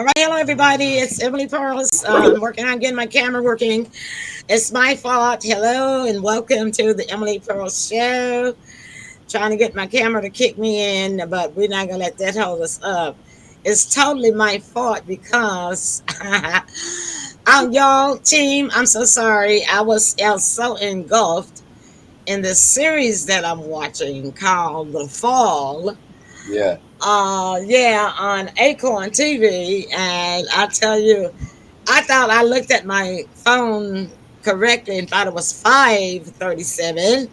All right, hello everybody. It's Emily Pearls. I'm working on getting my camera working. It's my fault. Hello and welcome to the Emily Pearls show. Trying to get my camera to kick me in, but we're not gonna let that hold us up. It's totally my fault because I'm y'all team. I'm so sorry. I was so engulfed in the series that I'm watching called The Fall. Yeah. Yeah, on Acorn TV, and I tell you, I thought I looked at my phone correctly and thought it was 5:37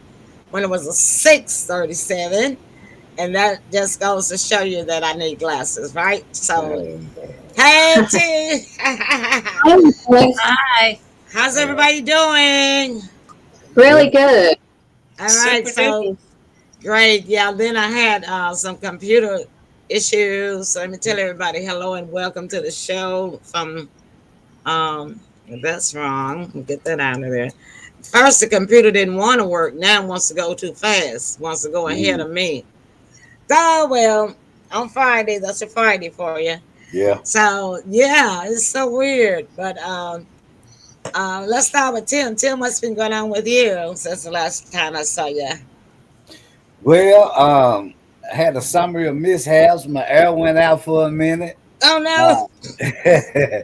when it was a 6:37, and that just goes to show you that I need glasses, right? So, hey T, Hi. how's everybody doing? Good. Really good. All right, Super so duper. great. Yeah, then I had some computer issues. So let me tell everybody hello and welcome to the show from that's wrong. Let me get that out of there. First the computer didn't want to work, now it wants to go too fast, wants to go ahead Mm, of me. Oh well, on Friday, that's a Friday for you. yeah. So yeah, it's so weird. But let's start with Tim. Tim, what's been going on with you since the last time I saw you? Well, I had a summary of mishaps. My air went out for a minute. Oh no. Uh,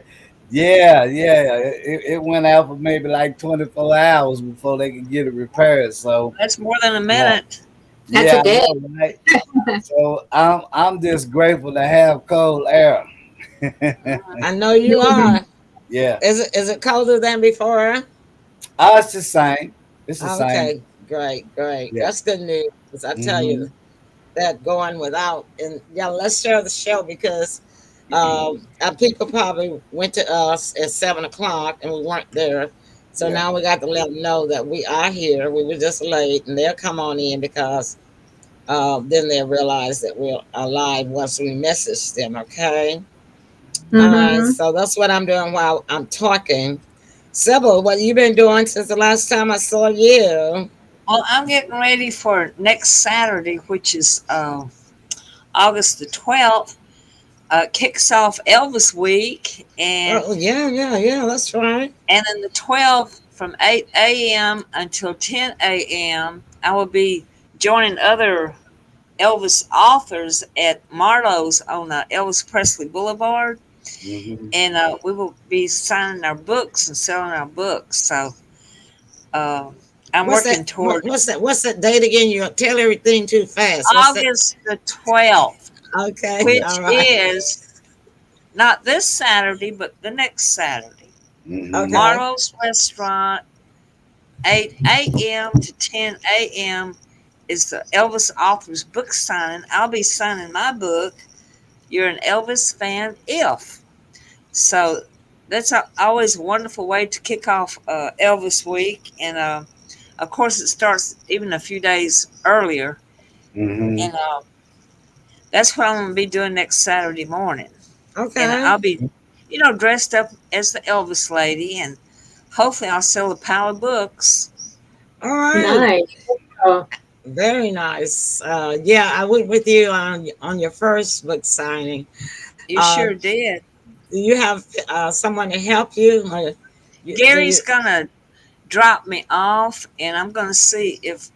yeah. It went out for maybe like 24 hours before they could get it repaired. So, That's more than a uh, minute. That's yeah, a I day. know, right? So I'm just grateful to have cold air. I know you are. Yeah. Is it colder than before? It's the same. It's the same. Okay, great. Yeah. That's good news. 'Cause I tell Hmm. you that going without, and yeah, let's share the show because our people probably went to us at 7 o'clock and we weren't there. So Yeah. now we got to let them know that we are here. We were just late, and they'll come on in because then they'll realize that we're alive once we message them. Okay. All right. Mm-hmm. So that's what I'm doing while I'm talking. Sybil, what you been doing since the last time I saw you? Well, I'm getting ready for next Saturday, which is August the 12th. Kicks off Elvis Week, Oh yeah. That's right. and then the 12th from 8 a.m. until 10 a.m. I will be joining other Elvis authors at Marlowe's on Elvis Presley Boulevard, Hmm. and we will be signing our books and selling our books. So uh, I'm What's that? working toward What's that date again? You tell everything too fast. What's that? August the 12th, Okay, Yeah. all which right. is not this Saturday, but the next Saturday. Hmm. Okay. Marlowe's Restaurant, 8 a.m. to 10 a.m. is the Elvis author's book signing. I'll be signing my book, You're an Elvis Fan If. So that's always a wonderful way to kick off Elvis Week. And of course, it starts even a few days earlier. Hmm. And that's what I'm going to be doing next Saturday morning. And Okay. I'll be, dressed up as the Elvis lady. And hopefully, I'll sell a pile of books. All right. Nice. Oh, Very nice. Yeah, I went with you on your first book signing. You Uh, sure did. do you have someone to help you? Do Gary's you? going to drop me off, and I'm going to see if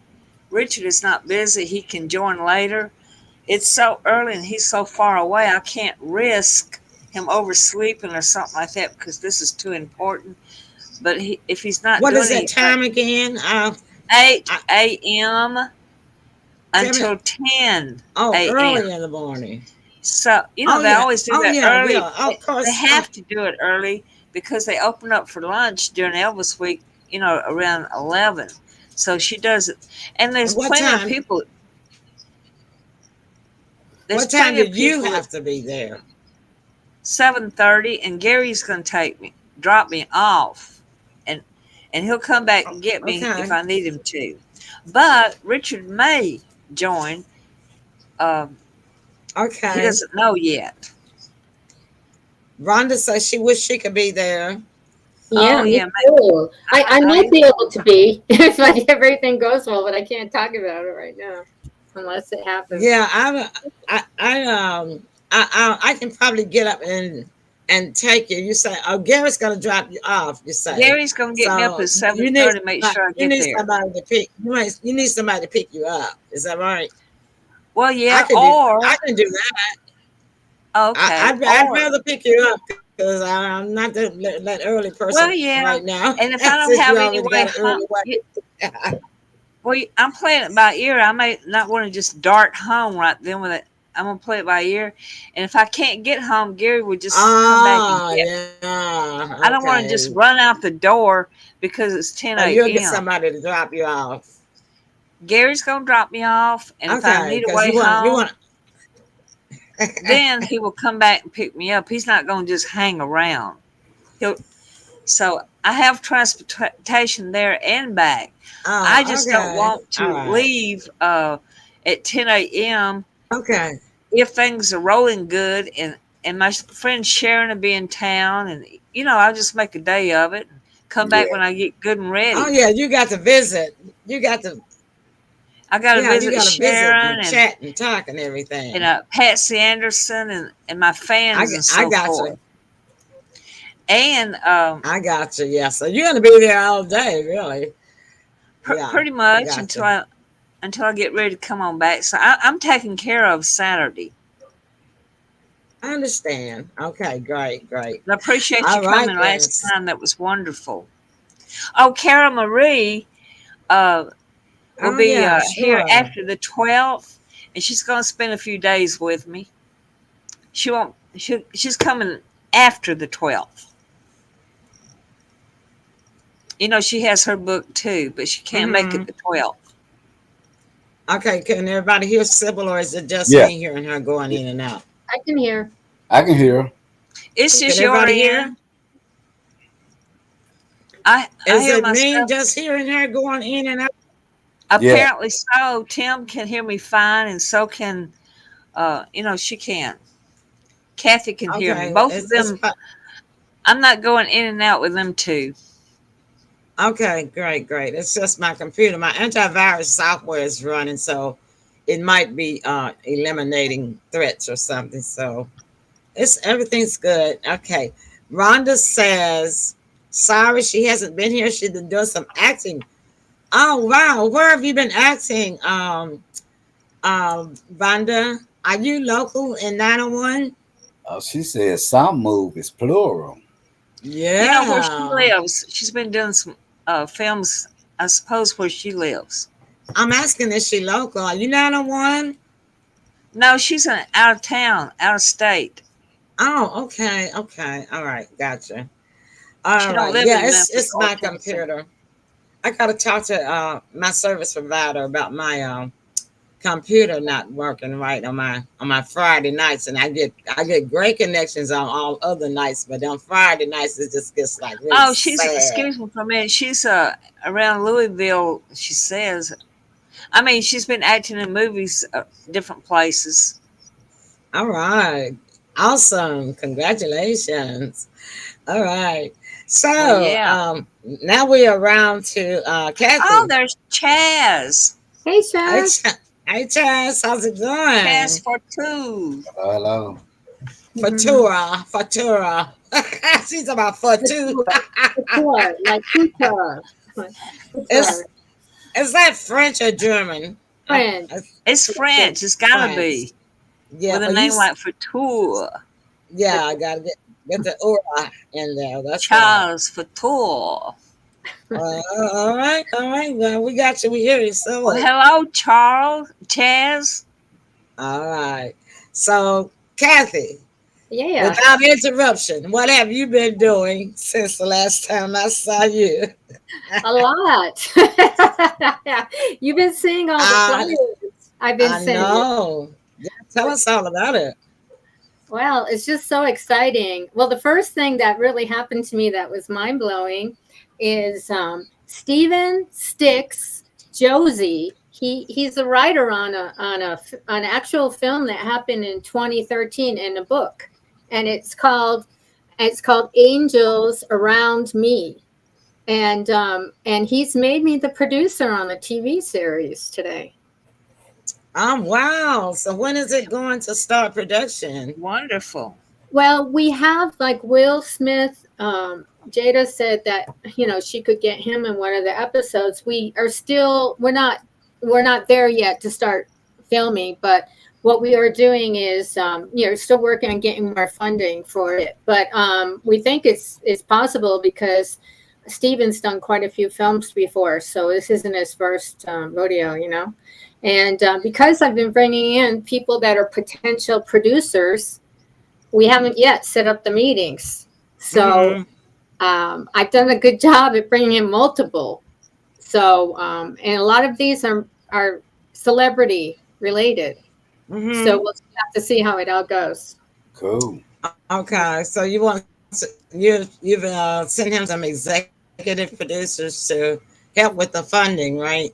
Richard is not busy. He can join later. It's so early and he's so far away. I can't risk him oversleeping or something like that because this is too important. But if he's not What is doing that anything, time again? 8 I, a.m. tell me. until 10 Oh, a.m. early in the morning. So, Oh they yeah. always do Oh that yeah. early. Yeah. Of They course. have to do it early because they open up for lunch during Elvis Week, around 11. So she does it. And there's What plenty of time? people. There's What time plenty of did you people at have to be there? 7:30, and Gary's going to drop me off, and he'll come back and get me if Okay. I need him to. But Richard may join. Um, he Okay. doesn't know yet. Rhonda says she wish she could be there. Oh yeah, me yeah, too. I might I be able to be if everything goes well, but I can't talk about it right now unless it happens. Yeah, I can probably get up and take you. You say, "Oh, Gary's going to drop you off." You say, Gary's gonna get me up so at you need 7:30. Make sure I you get need there. somebody to pick. You need somebody to pick you up. Is that right? Well, I yeah, can do. I can do that. okay, I'd or rather pick you up because I'm not that early well, person yeah. right now. And if I don't Since you have any already way got an home, early way. well, I'm playing it by ear. I may not want to just dart home right then with it. I'm gonna play it by ear, and if I can't get home, Gary would just come back and Oh get me. yeah. I don't want to just Okay. run out the door because it's 10 So you'll get a.m. somebody to drop you off. Gary's gonna drop me off, and if I Okay, need a because way you home, want. then he will come back and pick me up. He's not gonna just hang around. He'll So I have transportation there and back. I Oh, just don't okay. want All to right. leave at 10 a.m. Okay. if things are rolling good and my friend Sharon will be in town and I'll just make a day of it and come back Yeah. when I get good and Oh ready. yeah, you got to visit. You got to I got to Yeah, you visit got to visit Sharon and chat and talk and everything. and Patsy Anderson and my fans and I so got forth. you. And I got you. Yeah, so you're gonna be there all day, really. Yeah, pretty I much got until you. I get ready to come on back. So I'm taking care of Saturday. I understand. Okay, great, great. I appreciate you All right coming then. last time. That was wonderful. Oh, Cara Marie uh, will Oh be yeah, here sure. after the 12th, and she's going to spend a few days with me. She won't. She's coming after the 12th. She has her book too, but she can't make Mm-hmm. it the 12th. Okay, can everybody hear Sybil, or is it just Yeah. me hearing her going in and out? I can hear. I can hear. It's Can just your everybody hear? end. I Is hear it me myself. just hearing her going in and out? Yeah. Apparently so. Tim can hear me fine, and so can she can. Kathy can hear me. Okay, well, Both of them. I'm not going in and out with them two. okay, great, great. It's just my computer. My antivirus software is running, so it might be eliminating threats or something. So everything's good. Okay. Rhonda says, sorry she hasn't been here. She's been doing some acting. Oh wow, where have you been acting? Rhonda, are you local in 901? Oh, she said some movies, plural. Where she Yeah. lives. She's been doing some films, I suppose, where she lives. I'm asking, is she local? Are you 901? No, she's out of town, out of state. Oh, okay, okay. All right, gotcha. She All don't right. live Yeah, in Memphis it's or my Tennessee. computer. I gotta talk to my service provider about my computer not working right on my Friday nights, and I get great connections on all other nights, but on Friday nights it just gets like really Oh, she's, sad. excuse me for a minute, she's around Louisville, she says. I mean, she's been acting in movies, different places. All right, awesome, congratulations. All right, Well, so yeah. now we are around to Oh, Kathy. there's Chaz. Hey, Hey, Chaz. Hey, Chaz, how's it Chaz going? for two. Hello. Mhm. Fatura. She's about for two. Couture, like couture. is Couture. is that French or German? French. It's French. It's got to France. be. Yeah, With a but name like Fatou. yeah, I gotta get the ura in there. That's right. Charles Fatou. All right, all right. Well, we got you. We hear you. Well, So, hello, Charles. Chaz. all right. So, Kathy, Yeah, without interruption, what have you been doing since the last time I saw you? a lot. You've been seeing all the I flyers I've been I sending you. know. Yeah, tell us all about it. Well, it's just so exciting. Well, the first thing that really happened to me that was mind blowing is Steven Sticks Josie. He's a writer on an actual film that happened in 2013 in a book, and it's called Angels Around Me, and he's made me the producer on the TV series today. Wow. So when is it going to start production? Wonderful. Well, we have like Will Smith. Jada said that she could get him in one of the episodes. We are still we're not there yet to start filming, but what we are doing is still working on getting more funding for it. But we think it's possible because Steven's done quite a few films before, so this isn't his first rodeo, And because I've been bringing in people that are potential producers, we haven't yet set up the meetings. So I've done a good job at bringing in multiple. So and a lot of these are celebrity related. So we'll have to see how it all goes. Cool. Okay, so you've sent him some executive producers to help with the funding, right?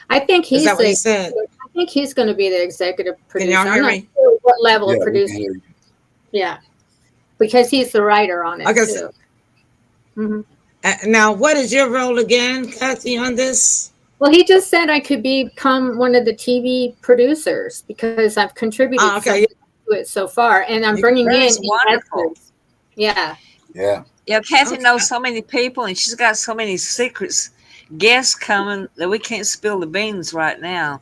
I think Is that what he said? I think he's going to be the executive producer. Can y'all hear I'm me? not sure what level of Yeah, we can producer. hear you. Yeah, because he's the writer on it Okay, too. hmm Now, what is your role again, Kathy, on this? Well, he just said I could become one of the TV producers because I've contributed Okay. something to it so far, and I'm bringing in That's wonderful. investors. Yeah. Yeah. Yeah, Kathy Okay. knows so many people, and she's got so many secrets, guests coming that we can't spill the beans right now.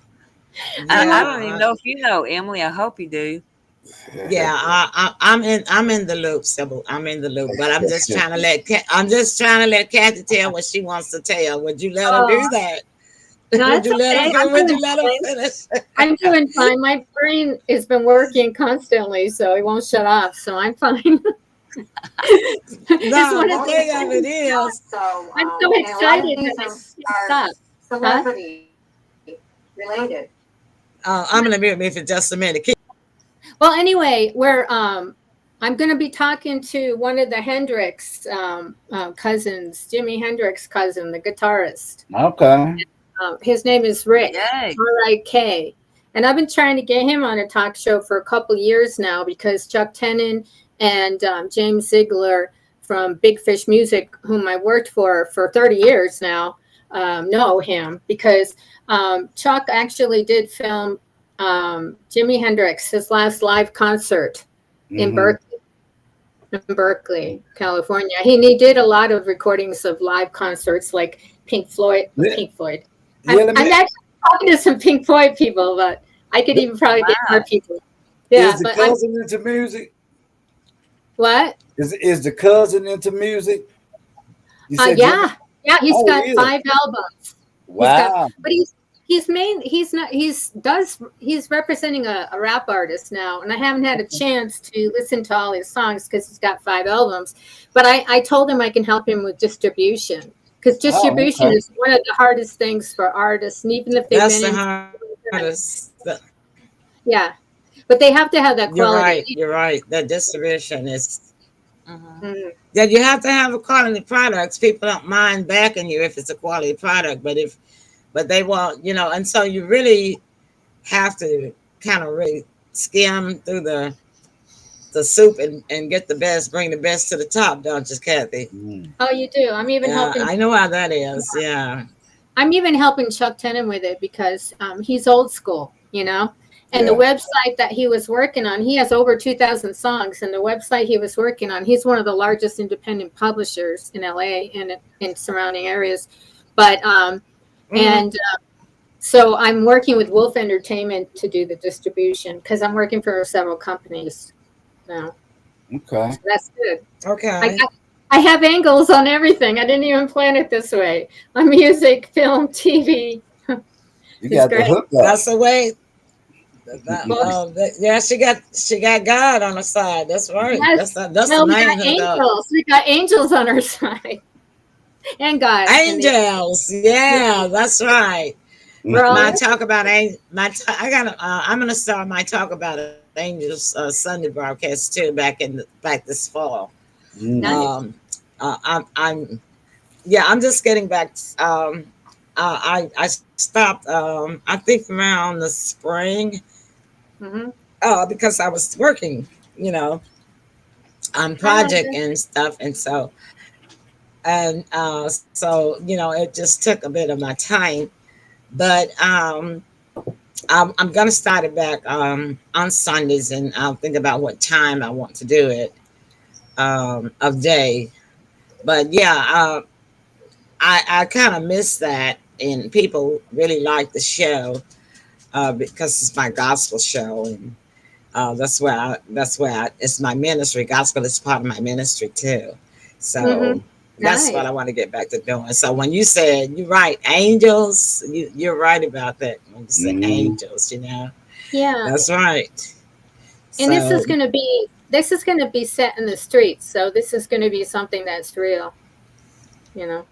I don't even know if you know, Emily. I hope you do. Yeah, I'm in the loop, Sybil. I'm in the loop, but I'm just trying to let Kathy tell what she wants to tell. Would you let her do that? No, Would you let her? Would you let her finish? I'm doing fine. My brain has been working constantly, so it won't shut off. So I'm fine. No, the thing of it is, I'm so excited that I stop. Celebrity related. I'm gonna mute me for just a minute. Well, anyway, I'm going to be talking to one of the Hendrix cousins, Jimi Hendrix cousin, the guitarist. Okay. His name is Rick, Yay. R-I-K. And I've been trying to get him on a talk show for a couple years now because Chuck Tenon and James Ziegler from Big Fish Music, whom I worked for 30 years now, know him because Chuck actually did film Jimi Hendrix, his last live concert in Berkeley, California. He did a lot of recordings of live concerts like Pink Floyd. I'm actually talking to some Pink Floyd people, but I could even probably get more people. Yeah, Is the but cousin into music? what? Is the cousin into music? You said Yeah, he's Oh, got really? 5 albums. Wow. But he's representing a rap artist now, and I haven't had a chance to listen to all his songs because he's got 5 albums. But I told him I can help him with distribution because distribution is one of the hardest things for artists, and even if they've been hardest. Yeah, but they have to have that quality. You're right. That distribution is. Yeah, you have to have a quality products. People don't mind backing you if it's a quality product, but they want, and so you really have to kind of really skim through the soup and get the best, bring the best to the top, don't you, Kathy? Oh, you do. I'm even helping. I know how that is. Yeah. I'm even helping Chuck Tenon with it because he's old school, And the website that he was working on, he has over 2,000 songs. And the website he was working on, he's one of the largest independent publishers in LA and in surrounding areas. But so I'm working with Wolf Entertainment to do the distribution because I'm working for several companies now. Okay. So that's good. Okay. I have angles on everything. I didn't even plan it this way. On music, film, TV. You got the hook up. That's the way. Yeah, she got God on her side. That's right. Yes. That's the main angels. We got angels on our side. And God. Angels. Yeah, that's right. I'm gonna start my talk about angels Sunday broadcast too back this fall. Nice. I'm just getting back. I stopped. I think around the spring. Because I was working, on project and stuff, and so it just took a bit of my time. But I'm gonna start it back on Sundays, and I'll think about what time I want to do it of day. But yeah, I kind of miss that, and people really like the show because it's my gospel show, and it's my ministry. Gospel is part of my ministry too, Mm-hmm. so that's what Nice. I want to get back to doing. So when you said, you're right, angels, you're right about that. When you said Mhm. angels, you know, Yeah. that's right. And So this is going to be set in the streets. So this is going to be something that's real, you know,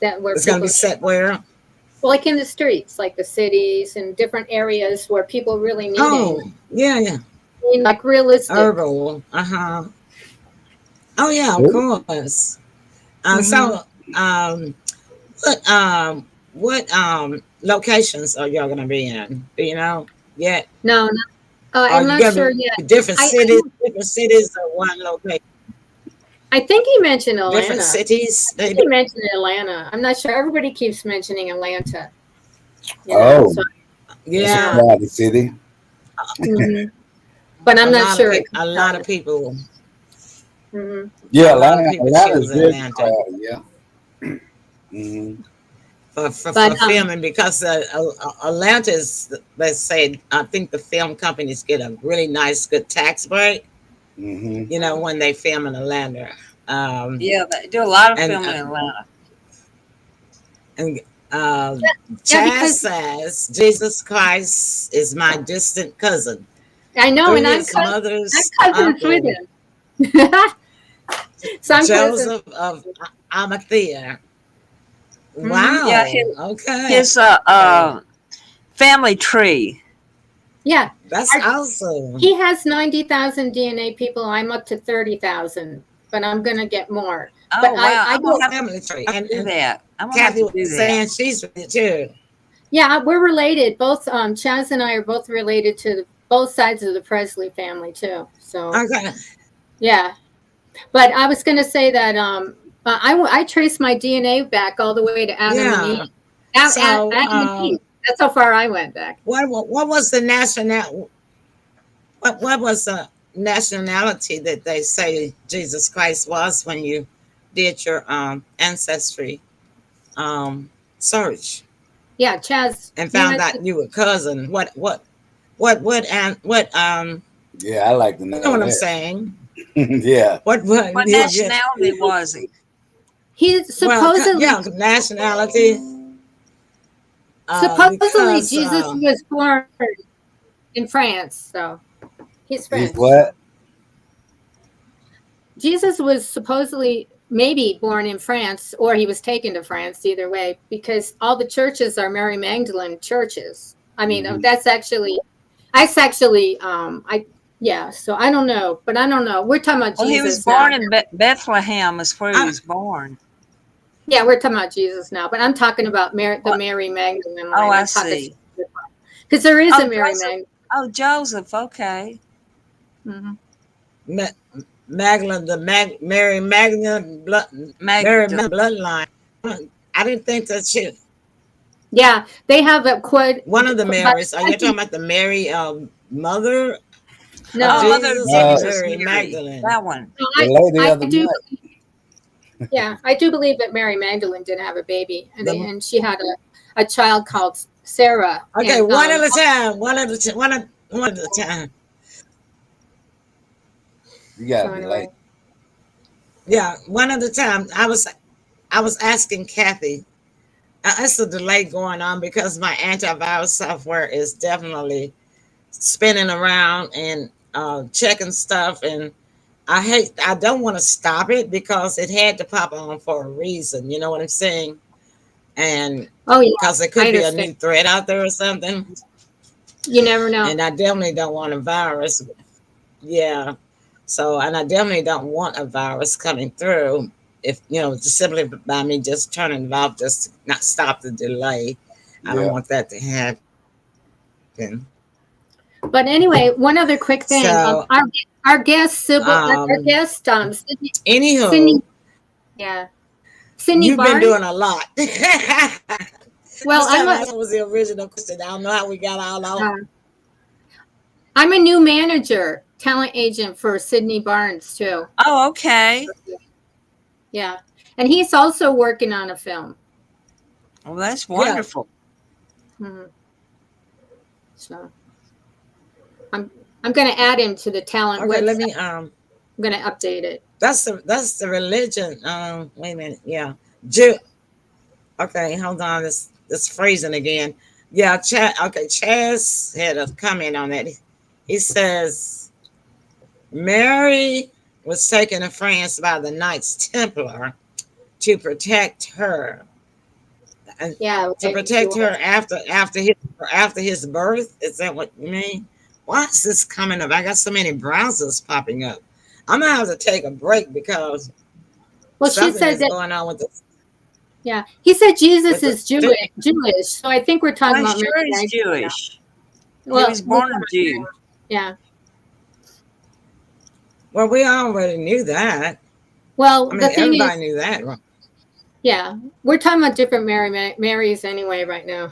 that where it's gonna be people, set where? like in the streets, like the cities and different areas where people really need Oh, angels, yeah, yeah, like realistic. herbal. Uh-huh. Oh yeah, of Cool. course. Hmm. So what locations are y'all gonna be in? Do you know yet? No, no, Are I'm you not sure gonna yet. be different I, cities, different cities, or one location? I think he mentioned Different Atlanta. cities, I think maybe. he mentioned Atlanta. I'm not sure. Everybody keeps mentioning Atlanta, you know. Oh, So that's a Yeah, crowded city. mhm. But I'm not sure it a lot of confirmed. people, Hmm. a Yeah, lot of people Atlanta's choose very Atlanta crowded. Yeah. Hmm. But for filming because Atlanta is, let's say, I think the film companies get a really nice, good tax break. Hmm. You know, when they film in Atlanta, um, Yeah, they do a lot of and filming in Atlanta. and uh, yeah, Chaz because says Jesus Christ is my distant cousin I know, through and his I'm mother's cousins with uncle him. So I'm cousins. Joseph of Arimathea. Hmm. Yeah, Wow. Okay. his family tree. Yeah, That's our, awesome. he has 90,000 DNA people. I'm up to 30,000, but I'm gonna get more. But Oh wow, I I'm gonna go. have to Family tree. do And that. I'm gonna have Kathy to was do that. saying she's with it too. Yeah, we're related. Both Chaz and I are both related to both sides of the Presley family too. So Okay. yeah, but I was gonna say that I traced my DNA back all the way to Adam and Eve. Yeah. So Adam and Eve. That's how far I went back. what was the what was the nationality that they say Jesus Christ was when you did your ancestry um search Yeah, Chaz, and you found had out to, you were cousin? And what Yeah, I like to you know know what I'm that. saying? Yeah. What What yeah, nationality was he? he well supposedly yeah, nationality supposedly because Jesus was born in France, so he's He's French. what? Jesus was supposedly maybe born in France or he was taken to France, either way, because all the churches are Mary Magdalene churches. I mean, Hmm. that's actually, yeah, so I don't know, but I don't know. We're talking about Well, he was Jesus now. born in Bethlehem, is where he I, was born. Yeah, we're talking about Jesus now, but I'm talking about the What? Mary Magdalene Oh, line. I I'm talking see. because there is a Oh, Mary Joseph. Magdalene. Oh, Joseph. Okay. Hmm. Magdalene, Mary Magdalene Mary Magdalene. bloodline. I didn't think that she Yeah, they have a quote. one of the But Marys. Are you talking about the Mary mother of Oh, no, Mother of Jesus or No, Jesus, Mary Mary. Magdalene? That one. no, the lady I of the do. night. Yeah, I do believe that Mary Magdalene did have a baby, and The, and she had a child called Sarah. okay, And one at a time. One at a time. You so gotta be anyway, late. Yeah, one at a time. I was asking Kathy. It's a delay going on because my antivirus software is definitely spinning around and checking stuff, and I don't want to stop it because it had to pop on for a reason. You know what I'm saying? And oh yeah, because there I could be a understand. new threat out there or something, You never know. and I definitely don't want a virus. Yeah. So, and I definitely don't want a virus coming through. If you know, just simply by me just turning it off, just to not stop the delay. I don't Yeah. want that to happen. But anyway, one other quick thing. So, Our guest Sybil, our um, guest anywho, Cindy, yeah, Cindy you've been Barnes. doing a lot. Well, That was the original question. I don't know how we got all out. I'm a new manager, talent agent for Sydney Barnes too. Oh, okay. Yeah, and he's also working on a film. Well, that's wonderful. Mhm. So I'm going to add him to the talent Okay, website. let me I'm going to update it. That's the religion. Wait a minute. Yeah. Okay, hold on. This phrasing again. Yeah, Chaz had a comment on that. He says Mary was taken to France by the Knights Templar to protect her. And Yeah, to protect her after his birth. Is that what you mean? Why is this coming up? I got so many browsers popping up. I'm gonna have to take a break because well, she something said is that. going on with this. Yeah, he said Jesus With is Jewish. So I think we're talking I'm about sure Mary he's Magdalene now. Jewish. Well, He was born a Jew. Yeah. Well, we already knew that. Well, I mean, the thing everybody is, knew that. Right? yeah, we're talking about different Marys anyway right now.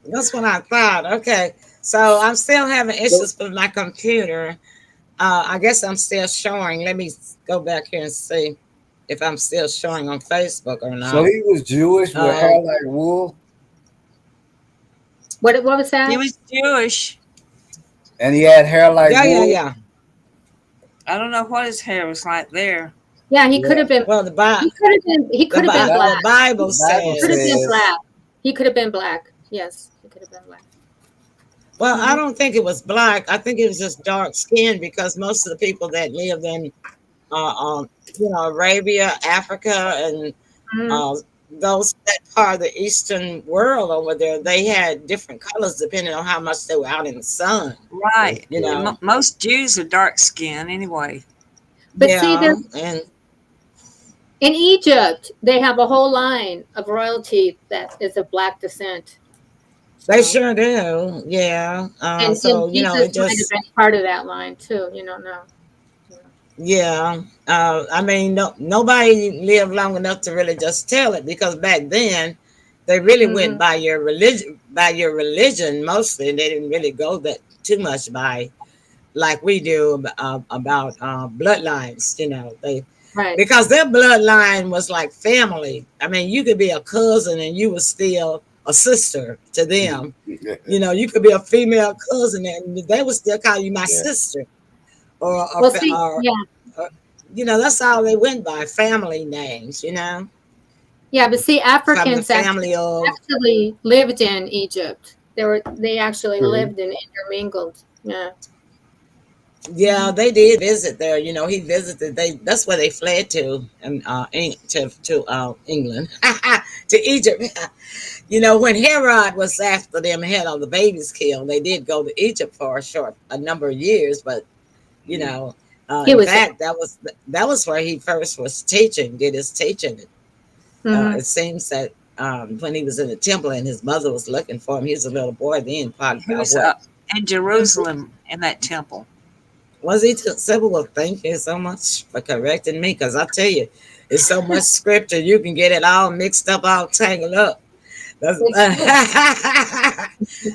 That's what I thought. Okay, so I'm still having issues with my computer. I guess I'm still showing. Let me go back here and see if I'm still showing on Facebook or not. So he was Jewish with hair like wool, What was that? He was Jewish. and he had hair like wool. Yeah. I don't know what his hair was like there. Yeah, he could have been. Well, He could have been black. The Bible The Bible He could have been says- black. He could have been black. Yes, he could have been black. Well, I don't think it was black. I think it was just dark skin because most of the people that lived in, Arabia, Africa, and that part of the Eastern world over there, they had different colors depending on how much they were out in the sun. Right. You know. And most Jews are dark skinned anyway. But see, and in Egypt, they have a whole line of royalty that is of black descent. they sure do. Yeah. And So Jesus it might have just been part of that line too. You don't know. yeah. I mean, nobody lived long enough to really just tell it because back then they really went by your religion. Mostly. They didn't really go that too much by like we do about bloodlines. Right. Because their bloodline was like family. I mean, you could be a cousin and you were still a sister to them. You could be a female cousin and they would still call you my sister. That's all they went by, family names. Yeah, but see, Africans actually lived in Egypt. They actually lived and intermingled. Yeah. Yeah, they did visit there. He visited. That's where they fled to, and to England, to Egypt. When Herod was after them, had all the babies killed. They did go to Egypt for a number of years, but in fact, that was where he first was teaching. Did his teaching. It seems that when he was in the temple and his mother was looking for him, he was a little boy then. He was in Jerusalem in that temple. Was he civil? Well, thank you so much for correcting me, because I tell you, it's so much scripture, you can get it all mixed up, all tangled up. All right,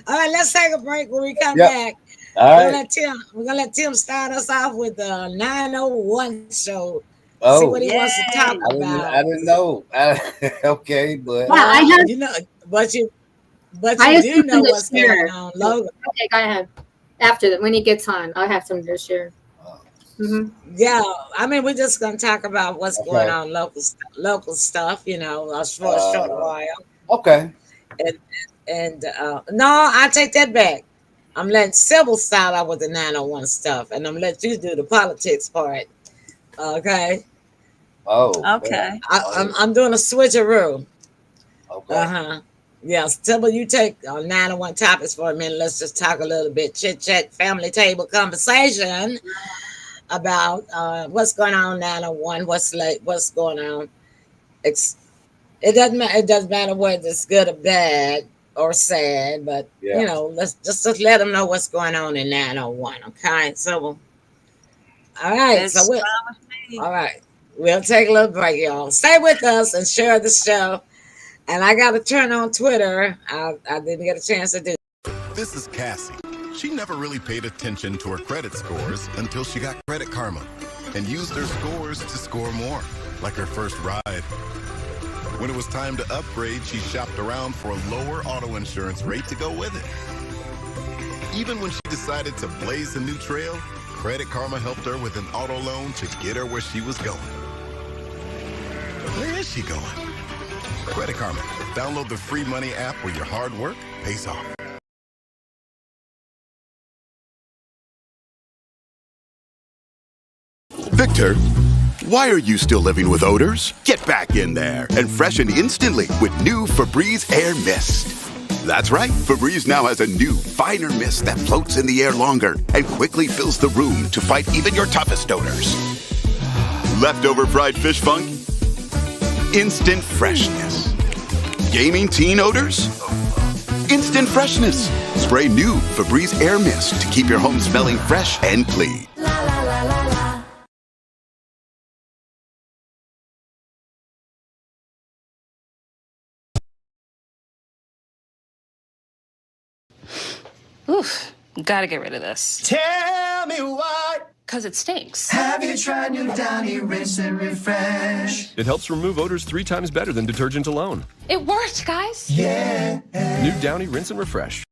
let's take a break. When we come back, we're gonna let Tim start us off with the 901 show. See what he wants to talk about. I didn't know. Okay, but I have, but you do know what's going on, Logan. Okay, go ahead. After that, when he gets on, I'll have some to share. Yeah, I mean, we're just gonna talk about what's going on, local stuff. For a short while. Okay. And no, I take that back. I'm letting Sybil start out with the 901 stuff, and I'm letting you do the politics part. Okay. Oh. Okay. I'm doing a switcheroo. Okay. Yeah, Sybil, you take 901 topics for a minute. Let's just talk a little bit, chit chat, family table conversation about what's going on 901. What's going on. It doesn't matter whether it's good or bad or sad, but let's just let them know what's going on in 901. Okay, so all right, all right, we'll take a little break, y'all. Stay with us and share the show. And I got to turn on Twitter. I didn't get a chance to do. This is Cassie. She never really paid attention to her credit scores until she got Credit Karma and used her scores to score more, like her first ride. When it was time to upgrade, she shopped around for a lower auto insurance rate to go with it. Even when she decided to blaze a new trail, Credit Karma helped her with an auto loan to get her where she was going. But where is she going? Credit Karma. Download the free money app where your hard work pays off. Victor, why are you still living with odors? Get back in there and freshen instantly with new Febreze Air Mist. That's right, Febreze now has a new, finer mist that floats in the air longer and quickly fills the room to fight even your toughest odors. Leftover fried fish funk? Instant freshness. Gaming teen odors? Instant freshness. Spray new Febreze Air Mist to keep your home smelling fresh and clean. Oof, gotta get rid of this. Tell me why. Because it stinks. Have you tried new Downy Rinse and Refresh? It helps remove odors 3 times better than detergent alone. It worked, guys. Yeah. New Downy Rinse and Refresh.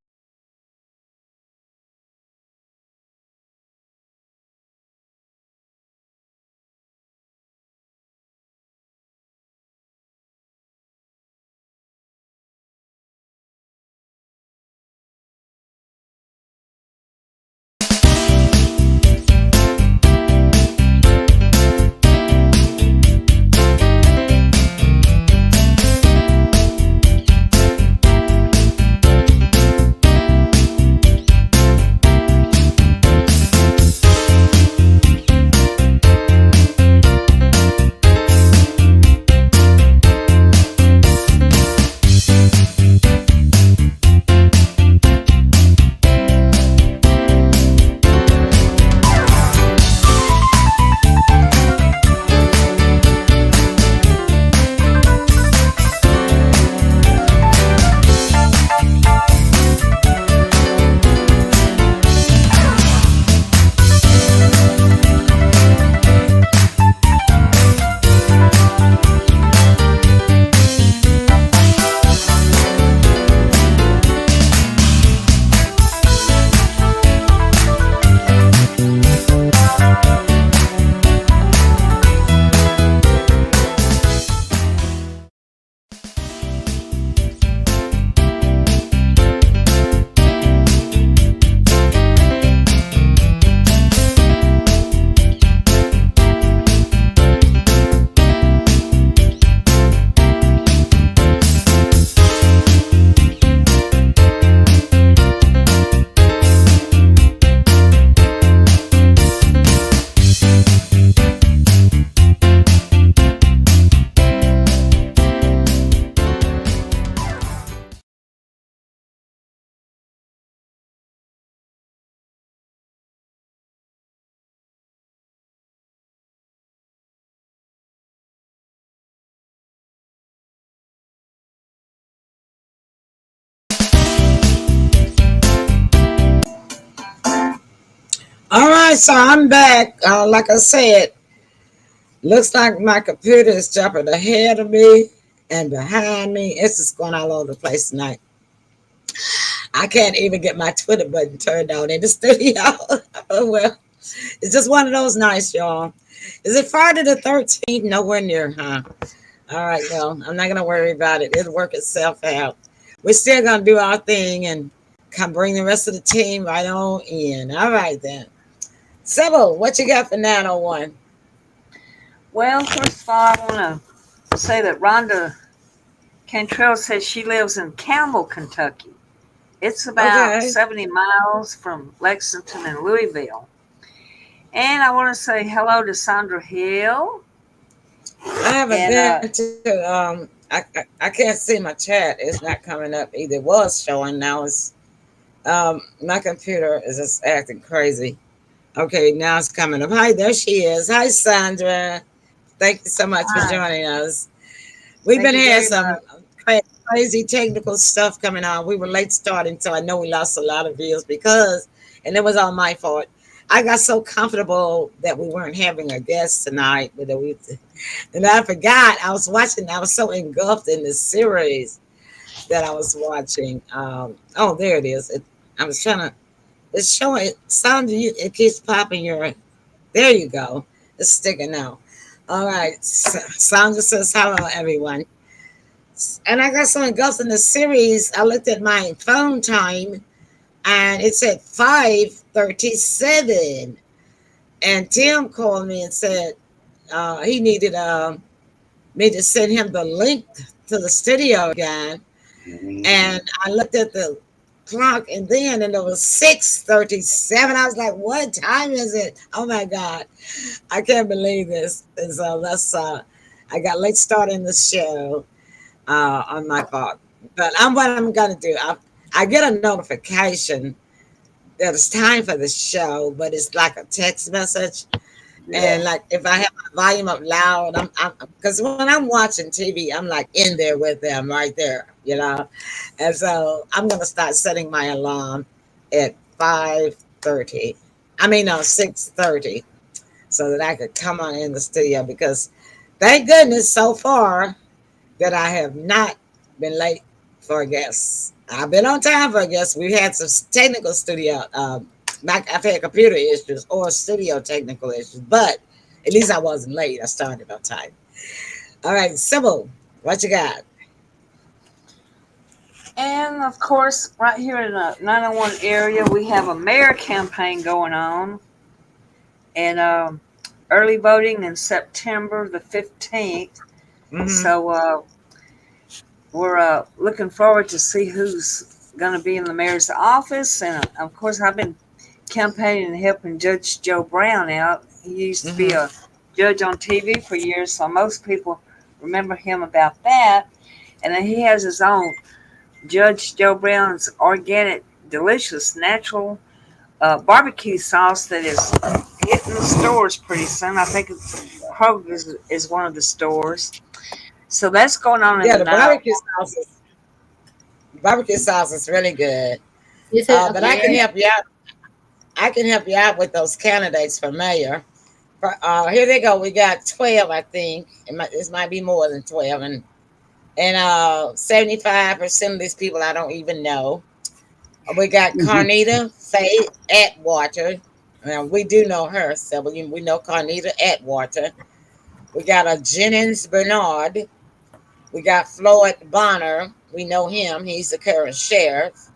All right, so I'm back. Like I said, looks like my computer is jumping ahead of me and behind me. It's just going all over the place tonight. I can't even get my Twitter button turned on in the studio. Oh, well, it's just one of those nights, y'all. Is it Friday the 13th? Nowhere near, huh? All right, well, I'm not going to worry about it. It'll work itself out. We're still going to do our thing and come bring the rest of the team right on in. All right, then. Sybil, what you got for 901? Well, first of all, I want to say that Rhonda Cantrell says she lives in Campbell, Kentucky. It's about 70 miles from Lexington and Louisville. And I want to say hello to Sandra Hill. I haven't been to, I can't see my chat. It's not coming up either. It was showing. Now it's, my computer is just acting crazy. Okay, now it's coming up. Hi, there she is. Hi, Sandra. Thank you so much for joining us. We've been having some crazy crazy technical stuff coming on. We were late starting, so I know we lost a lot of views because, and it was all my fault. I got so comfortable that we weren't having a guest tonight, but that and I forgot I was watching. I was so engulfed in the series that I was watching. Oh, there it is. I was trying to. It's showing. Sound you. It keeps popping your. There you go. It's sticking out. All right. Sandra says hello, everyone. And I got so engulfed in the series. I looked at my phone time, and it said 5:37. And Tim called me and said he needed me to send him the link to the studio again. And I looked at the clock, and it was 6:37. I was like, "What time is it? Oh my God, I can't believe this!" And so that's I got late starting the show on my fault. But what I'm gonna do. I get a notification that it's time for the show, but it's like a text message. And like if I have my volume up loud, I'm because when I'm watching TV, I'm like in there with them right there, And so I'm gonna start setting my alarm at 5:30. I mean, no, 6:30, so that I could come on in the studio because thank goodness so far that I have not been late for a guest. I've been on time for a guest. We had some technical studio. I've had computer issues or studio technical issues, but at least I wasn't late. I started on time. All right, Sybil, what you got? And of course, right here in the 901 area, we have a mayor campaign going on, and early voting in September the 15th. Mhm. So we're looking forward to see who's going to be in the mayor's office. And of course, I've been campaigning and helping Judge Joe Brown out. He used to be a judge on TV for years, so most people remember him about that. And then he has his own Judge Joe Brown's organic, delicious, natural barbecue sauce that is hitting the stores pretty soon. I think Kroger's is one of the stores. So that's going on in Yeah, the the barbecue sauce is really good. You said But I can help you out. I can help you out with those candidates for mayor. Here they go. We got 12, I think. This might be more than 12, and 75% of these people I don't even know. We got Carnita Faye Atwater. Now we do know her, so we know Carnita Atwater. We got a Jennings Bernard. We got Floyd Bonner. We know him. He's the current sheriff.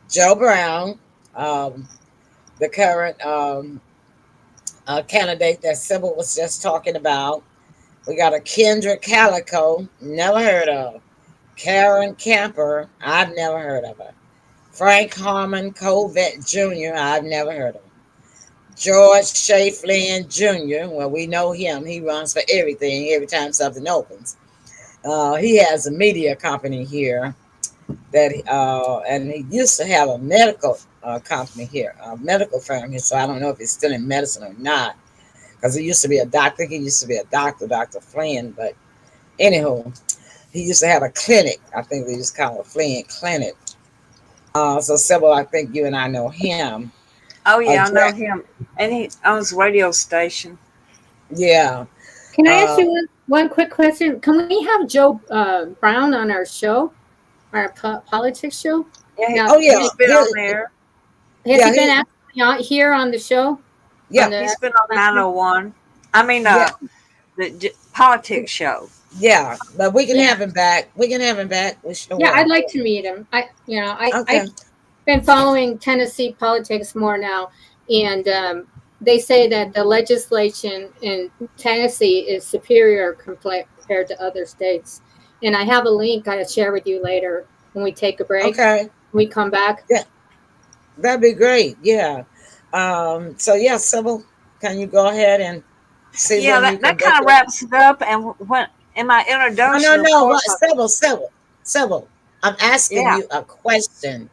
Joe Brown, the current candidate that Sybil was just talking about. We got a Kendra Calico, never heard of. Karen Camper, I've never heard of her. Frank Harmon Covett Jr., I've never heard of him. George Shea Flynn Jr., well, we know him. He runs for everything every time something opens. He has a media company here and he used to have a medical company here, a medical firm here. So I don't know if he's still in medicine or not, because he used to be a doctor. He used to be a doctor, Dr. Flynn. But anyhow, he used to have a clinic. I think they just call it Flynn Clinic. So Sybil, I think you and I know him. Oh yeah, I know him, and he owns a radio station. Yeah. Can I ask you one quick question? Can we have Joe Brown on our show, our politics show? Yeah. He's been on there. Has he been actually here on the show? Yeah, he's been on 901. I mean, the politics show. Yeah, but we can have him back. We can have him back. Yeah, I'd like to meet him. I've been following Tennessee politics more now, and they say that the legislation in Tennessee is superior compared to other states. And I have a link I'll share with you later when we take a break. Okay. When we come back. Yeah, that'd be great. Yeah. So yeah, Sybil, can you go ahead and see? Yeah, that kind of wraps it up. And when in my introduction, no, Sybil, I'm asking you a question.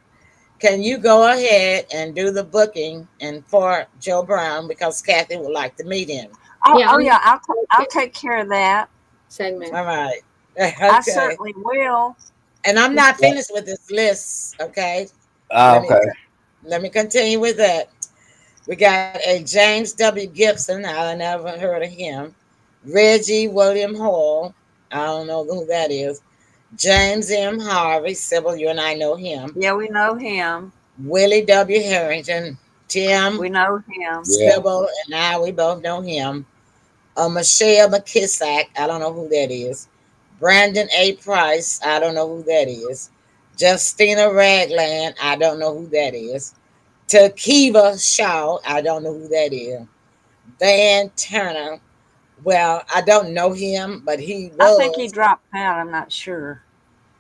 Can you go ahead and do the booking for Joe Brown, because Kathy would like to meet him? I'll take care of that segment. All right. I Okay. certainly will. And I'm not finished with this list. Okay. Ah, Let me okay. let me continue with that. We got a James W. Gibson. I never heard of him. Reggie William Hall. I don't know who that is. James M. Harvey. Sybil, you and I know him. Yeah, we know him. Willie W. Harrington. Tim We know him. Yeah. Sybil and I, we both know him. Michelle McKissack. I don't know who that is. Brandon A. Price. I don't know who that is. Justina Ragland. I don't know who that is. Takiva Shaw. I don't know who that is. Van Turner. Well, I don't know him, but he I think he was. dropped out. I'm not sure.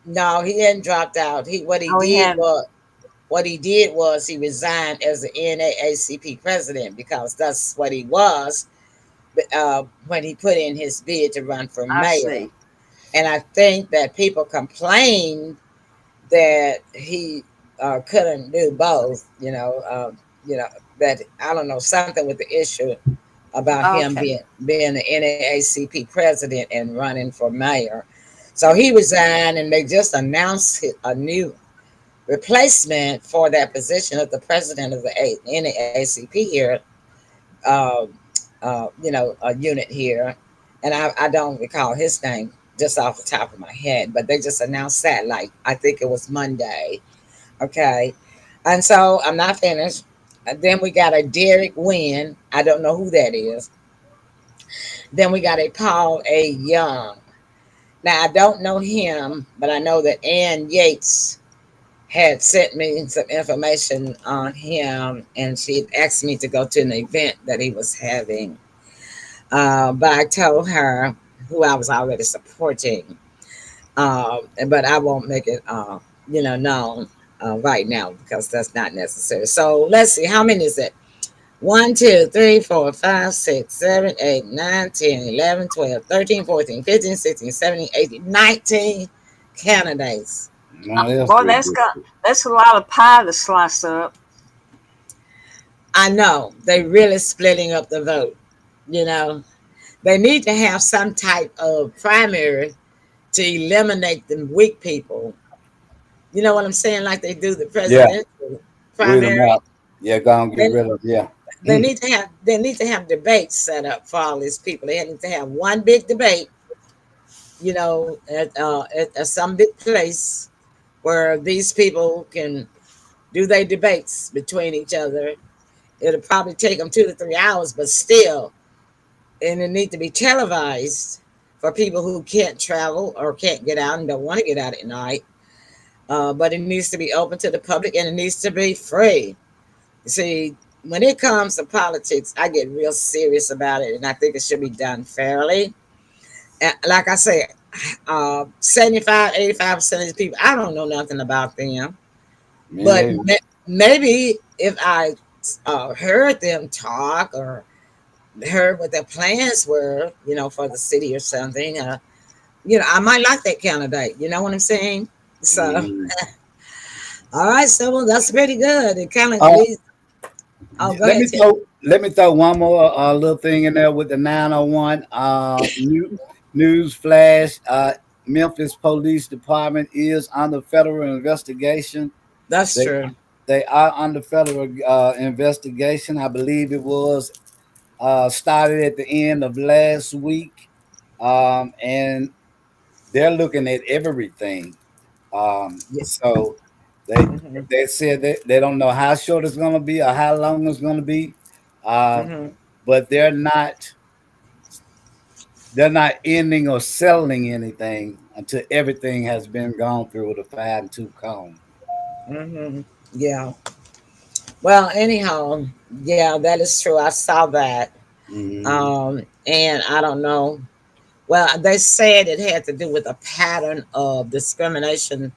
No, he hadn't dropped out. Oh, he had. What he did was he resigned as the NAACP president because that's what he was when he put in his bid to run for I mayor. see. And I think that people complained that he couldn't do both. You know that I don't know something with the issue about him Okay. being the NAACP president and running for mayor. So he resigned, and they just announced a new replacement for that position of the president of the NAACP here. Uh, a unit here, and I don't recall his name just off the top of my head, but they just announced that like I think it was Monday. Okay, and so I'm not finished. And then we got a Derek Wynn. I don't know who that is. Then we got a Paul A. Young. Now I don't know him, but I know that Ann Yates had sent me some information on him, and she asked me to go to an event that he was having. But I told her who I was already supporting, but I won't make it, known right now because that's not necessary. So let's see, how many is it? 1, 2, 3, 4, 5, 6, 7, 8, 9, 10, 11, 12, 13, 14, 15, 16, 17, 18, 19 candidates. No, that's Boy, pretty good. that's a lot of pie to slice up. I know they really splitting up the vote. You know, they need to have some type of primary to eliminate the weak people. You know what I'm saying? Like they do the Yeah. presidential Weed them primary. out. Yeah, go and get They, rid of. Yeah. they need to have debates set up for all these people. They need to have one big debate, at some big place where these people can do their debates between each other. It'll probably take them 2 to 3 hours, but still, and it need to be televised for people who can't travel or can't get out and don't want to get out at night. But it needs to be open to the public and it needs to be free. You see, when it comes to politics, I get real serious about it, and I think it should be done fairly. And like I said, 75, 85% of these people, I don't know nothing about them. Me But neither. maybe if I heard them talk or heard what their plans were, for the city or something, I might like that candidate. You know what I'm saying? So, Mhm. all right, so well, that's pretty good. It kind of Uh, leads. Oh, go let ahead, me Tim. throw one more little thing in there with the 901. News flash. Memphis Police Department is under federal investigation. That's They true. they are under federal investigation. I believe it was started at the end of last week, and they're looking at everything. Yeah. So they Hmm. they said they don't know how short it's going to be or how long it's going to be, uh, Hmm. but they're not ending or settling anything until everything has been gone through with a fine tooth comb. Hmm. Yeah. Well, anyhow, yeah, that is true. I saw that. Hmm. And I don't know. Well, they said it had to do with a pattern of discrimination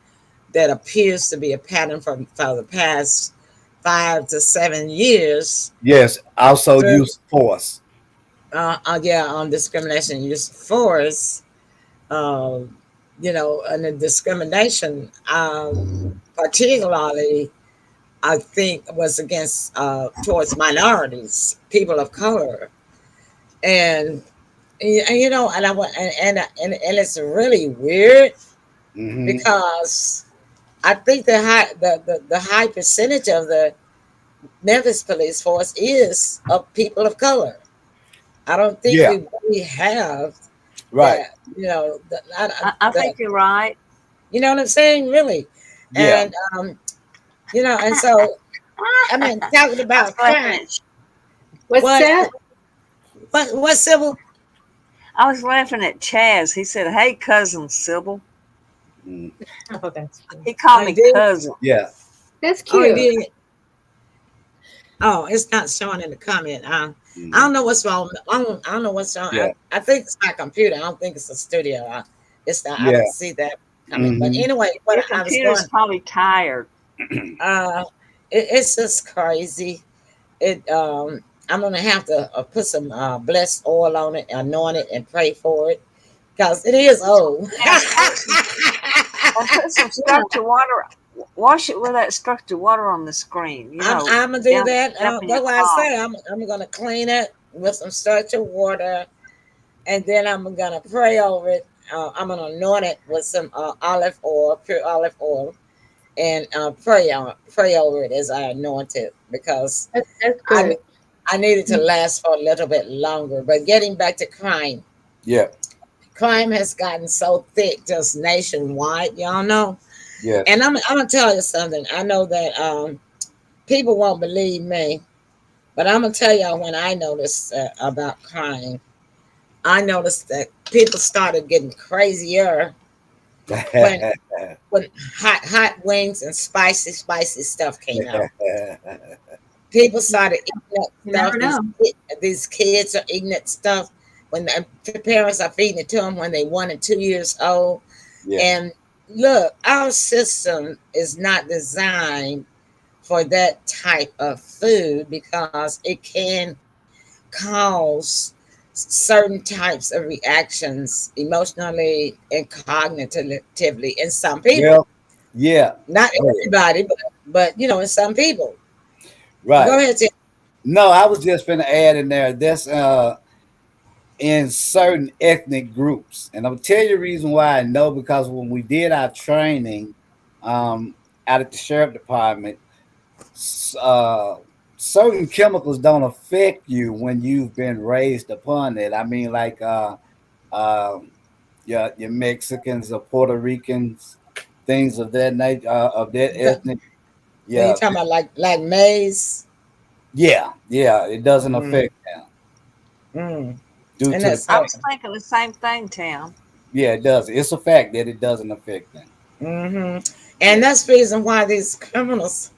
that appears to be a pattern for the past 5 to 7 years. Yes, also Through, use force. yeah, on discrimination use of force. Um, and the discrimination, particularly, I think, was against towards minorities, people of color, and you know, and I wa- and it's really weird Mm-hmm. because I think the high percentage of the Memphis police force is of people of color. I don't think Yeah. we have Right. that. You know, I think you're right. you know what I'm saying, really, Yeah. and you know, and so I mean, talking I was about laughing crime. at What's What that? what civil? Chaz. He said, "Hey, cousin Sybil." Mm. Oh, that's cute. He called I me did. cousin. Yeah. That's Oh, he cute. did. Oh, it's not showing in the comment. I Mm. don't know what's wrong. I don't know what's wrong. Yeah. I think it's my computer. I don't think it's a studio. It's not. I Yeah. don't see that coming. But Mm-hmm. anyway, what Your I was computer's going, probably tired. uh, it's just crazy. I'm gonna have to put some blessed oil on it, anoint it, and pray for it because it is old. Yes, put some Yeah. structure water. Wash it with that structure water on the screen. I'm gonna do that. Down in your That's why I top. say I'm gonna clean it with some structured water, and then I'm gonna pray over it. I'm gonna anoint it with some olive oil, pure olive oil, and pray over it as I anoint it because That's I good. I need it to last for a little bit longer. But getting back to crime, Yeah. crime has gotten so thick just nationwide, y'all know. Yes. And I'm gonna tell you something. I know that people won't believe me, but I'm gonna tell y'all when I noticed about crime. I noticed that people started getting crazier when when hot wings and spicy stuff came out. People started eating that You stuff. never know. These kids are eating that stuff when the parents are feeding it to them when they 1 and 2 years old. Yeah. And look, our system is not designed for that type of food because it can cause certain types of reactions emotionally and cognitively in some people. Well, yeah. Not Oh, yeah. everybody, but you know, in some people. Go Right. ahead, Tim. No, I was just gonna add in there. That's in certain ethnic groups. And I'll tell you the reason why I know because when we did our training out at the sheriff department, uh, certain chemicals don't affect you when you've been raised upon it. I mean, like uh, your Mexicans or Puerto Ricans, things of that nature, of that ethnic. When you're Yeah, talking about like maize, yeah. It doesn't mm, affect them mm, due and to the that's I so. was thinking the same thing, Tim. yeah. It does. It's a fact that it doesn't affect them. And that's the reason why these criminals,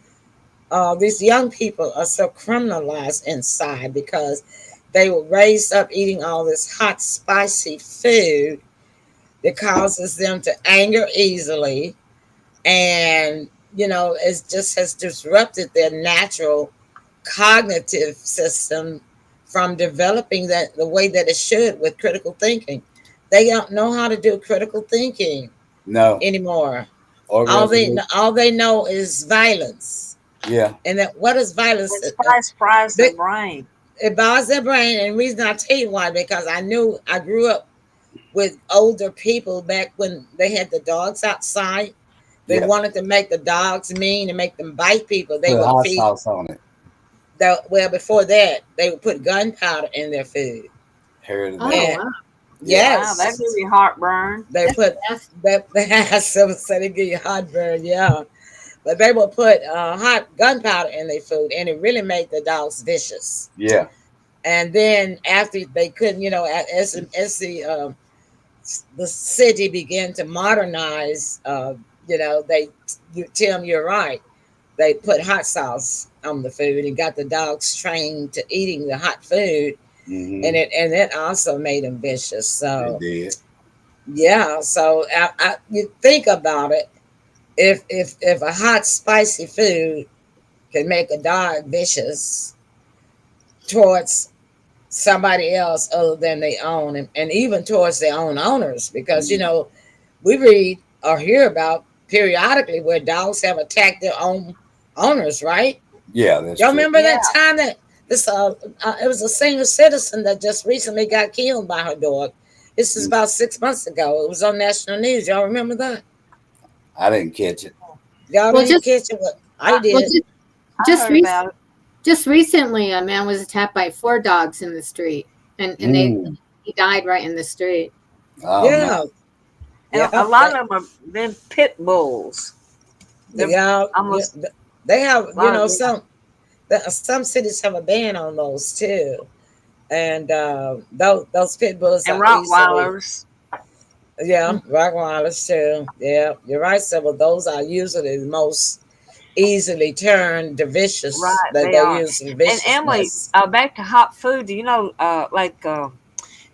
these young people, are so criminalized inside because they were raised up eating all this hot, spicy food that causes them to anger easily, and you know, it just has disrupted their natural cognitive system from developing that the way that it should with critical thinking. They don't know how to do critical thinking No, anymore. or resolution. All they know is violence. Yeah, And that what is violence? And spice fries their They, brain. it bothers their brain. And the reason I tell you why, because I grew up with older people back when they had the dogs outside. They yeah. wanted to make the dogs mean and make them bite people. They Put would hot feed sauce on it. well before that they would put gunpowder in their food. Heard of Oh that? And wow. Yeah. Wow, that yes, gives you heartburn. they That's put nasty. that some say they give you heartburn, yeah. But they will put hot gunpowder in their food, and it really made the dogs vicious. Yeah. And then after they couldn't, you know, as the city began to modernize, you know, Tim, you're right. They put hot sauce on the food and got the dogs trained to eating the hot food, Mm-hmm. and it also made them vicious. It So did. yeah, so you think about it. If a hot spicy food can make a dog vicious towards somebody else other than they own, and even towards their own owners, because you Mm. know we read or hear about periodically where dogs have attacked their own owners, right? Yeah, that's Y'all true. remember Yeah, that time It was a senior citizen that just recently got killed by her dog. This is about 6 months ago. It was on national news. Y'all remember that? I didn't catch it. Y'all didn't catch it? I did. Just recently, a man was attacked by 4 dogs in the street, and he died right in the street. Oh, yeah. And a lot of them are then pit bulls. They have, some cities have a ban on those too. And those pit bulls and Rottweilers. Rottweilers too. Yeah, you're right, Sybil. Those are usually the most easily turned to vicious. Right, they are. And Emily, back to hot food. Do you know,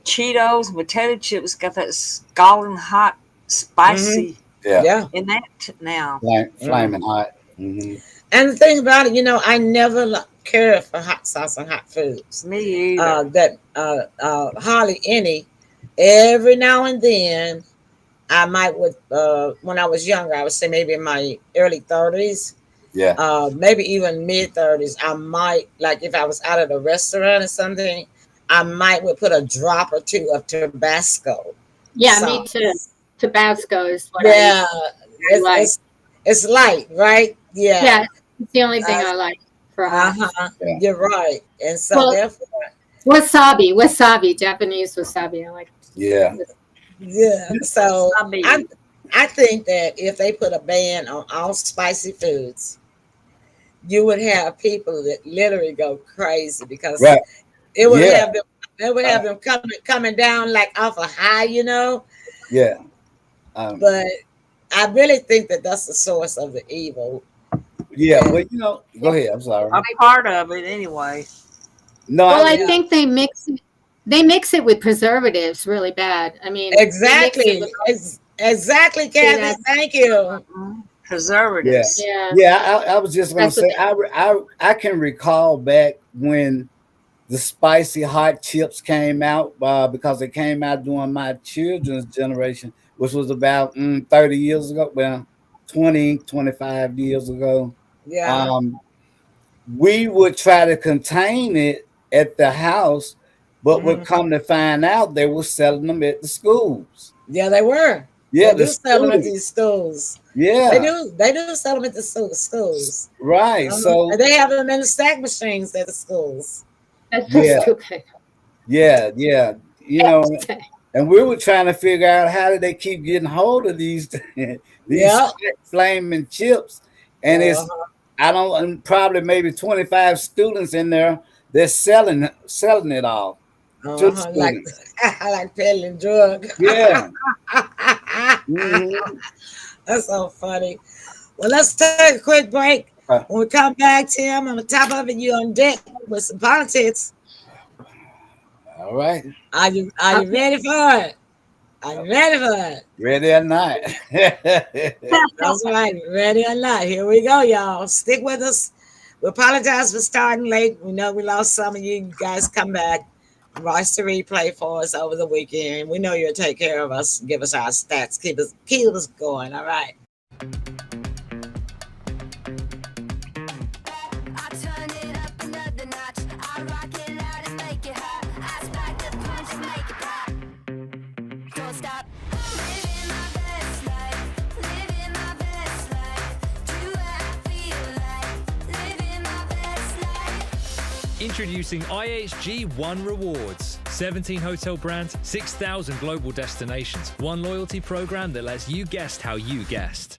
Cheetos, potato chips got that scalding hot, spicy. In that now. Flaming hot. Mm-hmm. And the thing about it, I never care for hot sauce and hot foods. Me either. Hardly any. Every now and then, I might when I was younger, I would say maybe in my early 30s. Yeah. Maybe even mid 30s. I might, like if I was out at a restaurant or something, I would put a drop or two of Tabasco. Yeah, sauce. Me too. Tabasco is what I like. It's light, right? Yeah. Yeah, it's the only thing I like for hot. Yeah. You're right. And so therefore, wasabi, Japanese wasabi. I like. Yeah. Yeah. So I think that if they put a ban on all spicy foods, you would have people that literally go crazy because it would have them. They would have them coming down like off a high, Yeah. But I really think that that's the source of the evil. Yeah, well, go ahead. I'm sorry. I'm part of it anyway. No, I think they mix it. They mix it with preservatives really bad. I mean, exactly, exactly, Kathy. Thank you. Preservatives. Yeah. I was just gonna say, I can recall back when the spicy hot chips came out because they came out during my children's generation, which was about 30 years ago. Well, 20, 25 years ago. Yeah. We would try to contain it at the house, but would come to find out they were selling them at the schools. Yeah, they were. Yeah, they do sell them at these schools. Yeah, they do sell them at the schools. Right. So they have them in the snack machines at the schools. That's stupid. Yeah. And we were trying to figure out how did they keep getting hold of these flaming chips, and it's probably maybe 25 students in there. They're selling it all. Like peddling drugs. Yeah. That's so funny. Well, let's take a quick break. When we come back, Tim, on the top of it, you on deck with some politics. All right. Are you ready for it? Are you ready for it? Ready or not. That's right. Ready or not. Here we go, y'all. Stick with us. We apologize for starting late. We know we lost some of you. You guys come back. Watch the replay for us over the weekend. We know you'll take care of us and give us our stats. Keep us going. All right. Introducing IHG One Rewards. 17 hotel brands, 6,000 global destinations. One loyalty program that lets you guest how you guest.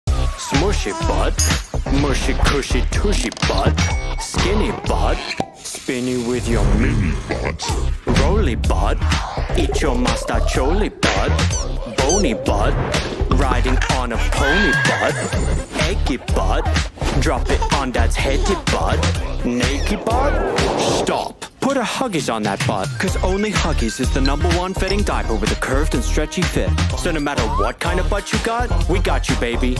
Smushy butt, mushy cushy tushy butt, skinny butt, spinny with your mini butt, roly butt, eat your mustacholi butt, bony butt, riding on a pony butt, achy butt, drop it on dad's heady butt, naked butt, stop. Put a Huggies on that butt, cause only Huggies is the #1 fitting diaper with a curved and stretchy fit. So no matter what kind of butt you got, we got you, baby.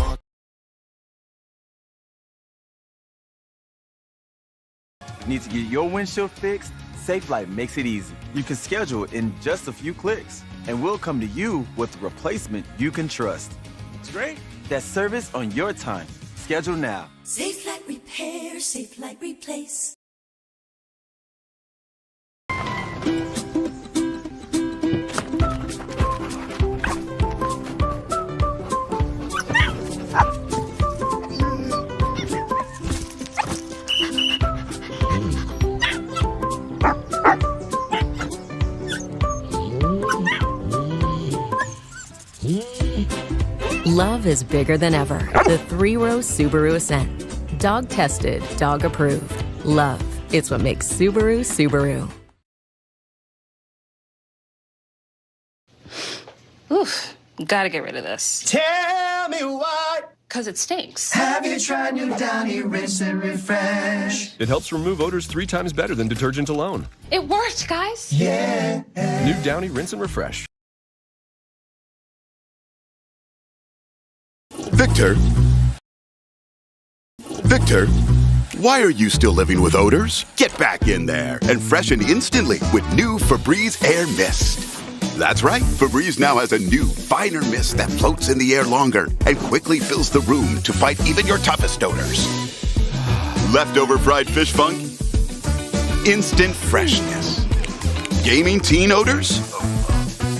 Need to get your windshield fixed? SafeLight makes it easy. You can schedule it in just a few clicks, and we'll come to you with a replacement you can trust. It's great. That service on your time. schedule now. Safe like repair, safe like replace. Love is bigger than ever. The 3-row Subaru Ascent. Dog tested, dog approved. Love, it's what makes Subaru, Subaru. Oof, gotta get rid of this. Tell me why. Because it stinks. Have you tried new Downy Rinse and Refresh? It helps remove odors 3 times better than detergent alone. It worked, guys. Yeah. New Downy Rinse and Refresh. Victor, why are you still living with odors? Get back in there and freshen instantly with new Febreze Air Mist. That's right, Febreze now has a new, finer mist that floats in the air longer and quickly fills the room to fight even your toughest odors. Leftover fried fish funk? Instant freshness. Gaming teen odors?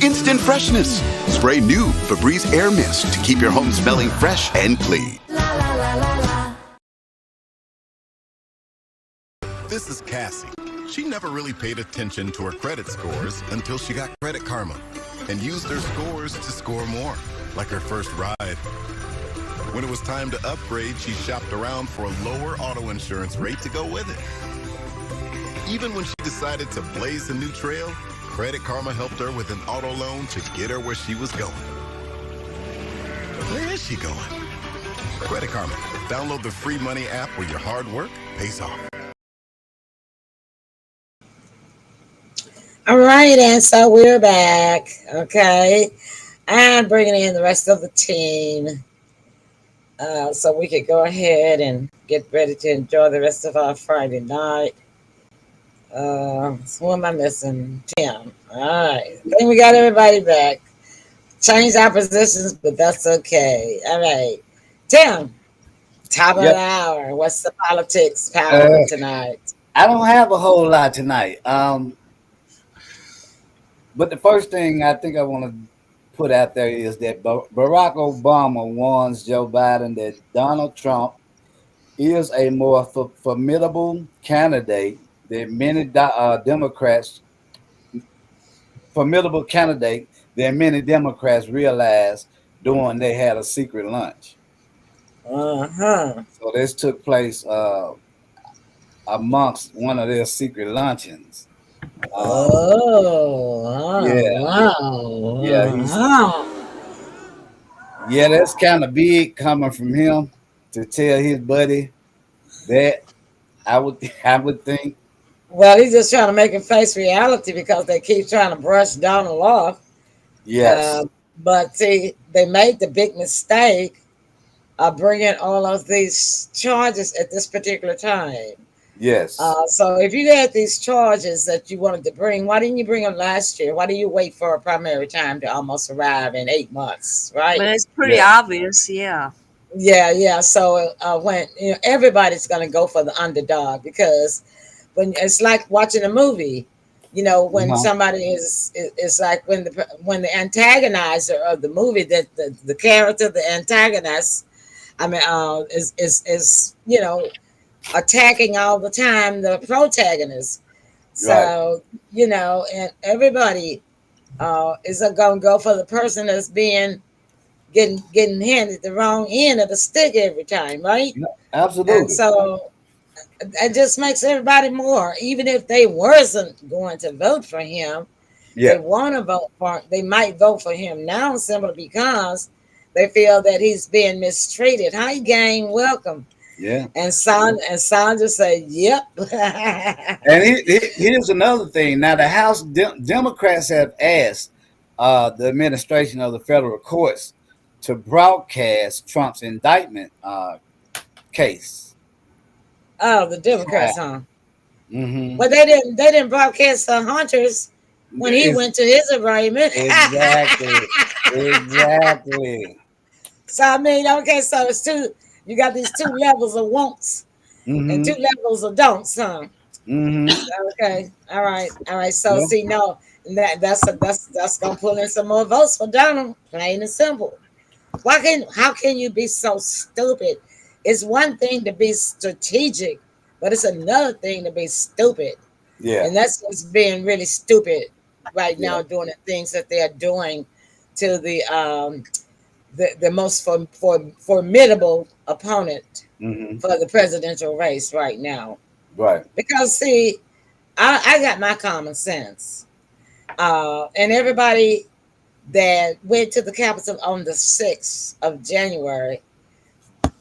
Instant freshness. Spray new Febreze Air Mist to keep your home smelling fresh and clean. This is Cassie. She never really paid attention to her credit scores until she got Credit Karma and used her scores to score more, like her first ride. When it was time to upgrade, she shopped around for a lower auto insurance rate to go with it. Even when she decided to blaze a new trail, Credit Karma helped her with an auto loan to get her where she was going. But where is she going? Credit Karma. Download the free money app where your hard work pays off. All right, and so we're back. Okay, I'm bringing in the rest of the team, so we could go ahead and get ready to enjoy the rest of our Friday night. So who am I missing? Tim. All right, I think we got everybody back. Changed our positions, but that's okay. All right, Tim. Top of the hour. What's the politics power tonight? I don't have a whole lot tonight. But the first thing I think I want to put out there is that Barack Obama warns Joe Biden that Donald Trump is a more formidable candidate than many Democrats realized during they had a secret lunch. So this took place amongst one of their secret luncheons. Wow. Yeah, that's kind of big coming from him to tell his buddy that. I would think. Well, he's just trying to make him face reality because they keep trying to brush Donald off. Yes. But see, they made the big mistake of bringing all of these charges at this particular time. Yes. So if you had these charges that you wanted to bring, why didn't you bring them last year? Why do you wait for a primary time to almost arrive in 8 months, right? Well, it's pretty obvious, yeah. Yeah. So when everybody's going to go for the underdog, because when it's like watching a movie, when somebody is like when the antagonizer of the movie, that the character, the antagonist, is attacking all the time the protagonist. So and everybody is going to go for the person that's getting handed the wrong end of the stick every time, right? Absolutely. And so it just makes everybody more, even if they wasn't going to vote for him, they want to vote for, they might vote for him now simply because they feel that he's being mistreated. Hi, gang, welcome. Yeah. And Sandra said, yep. And here's another thing. Now, the House Democrats have asked the administration of the federal courts to broadcast Trump's indictment case. Oh, the Democrats, huh? Mm-hmm. But they didn't broadcast the Hunters when he went to his arraignment. Exactly. So I mean, okay, so it's two. You got these two levels of wants and two levels of don'ts, huh? Okay. All right. So Yeah. see, no, that's gonna pull in some more votes for Donald, plain and simple. How can you be so stupid? It's one thing to be strategic, but it's another thing to be stupid. Yeah. And that's what's being really stupid right Yeah. now, doing the things that they are doing to the most formidable opponent for the presidential race right now. Right. Because see, I got my common sense. And everybody that went to the Capitol on the 6th of January,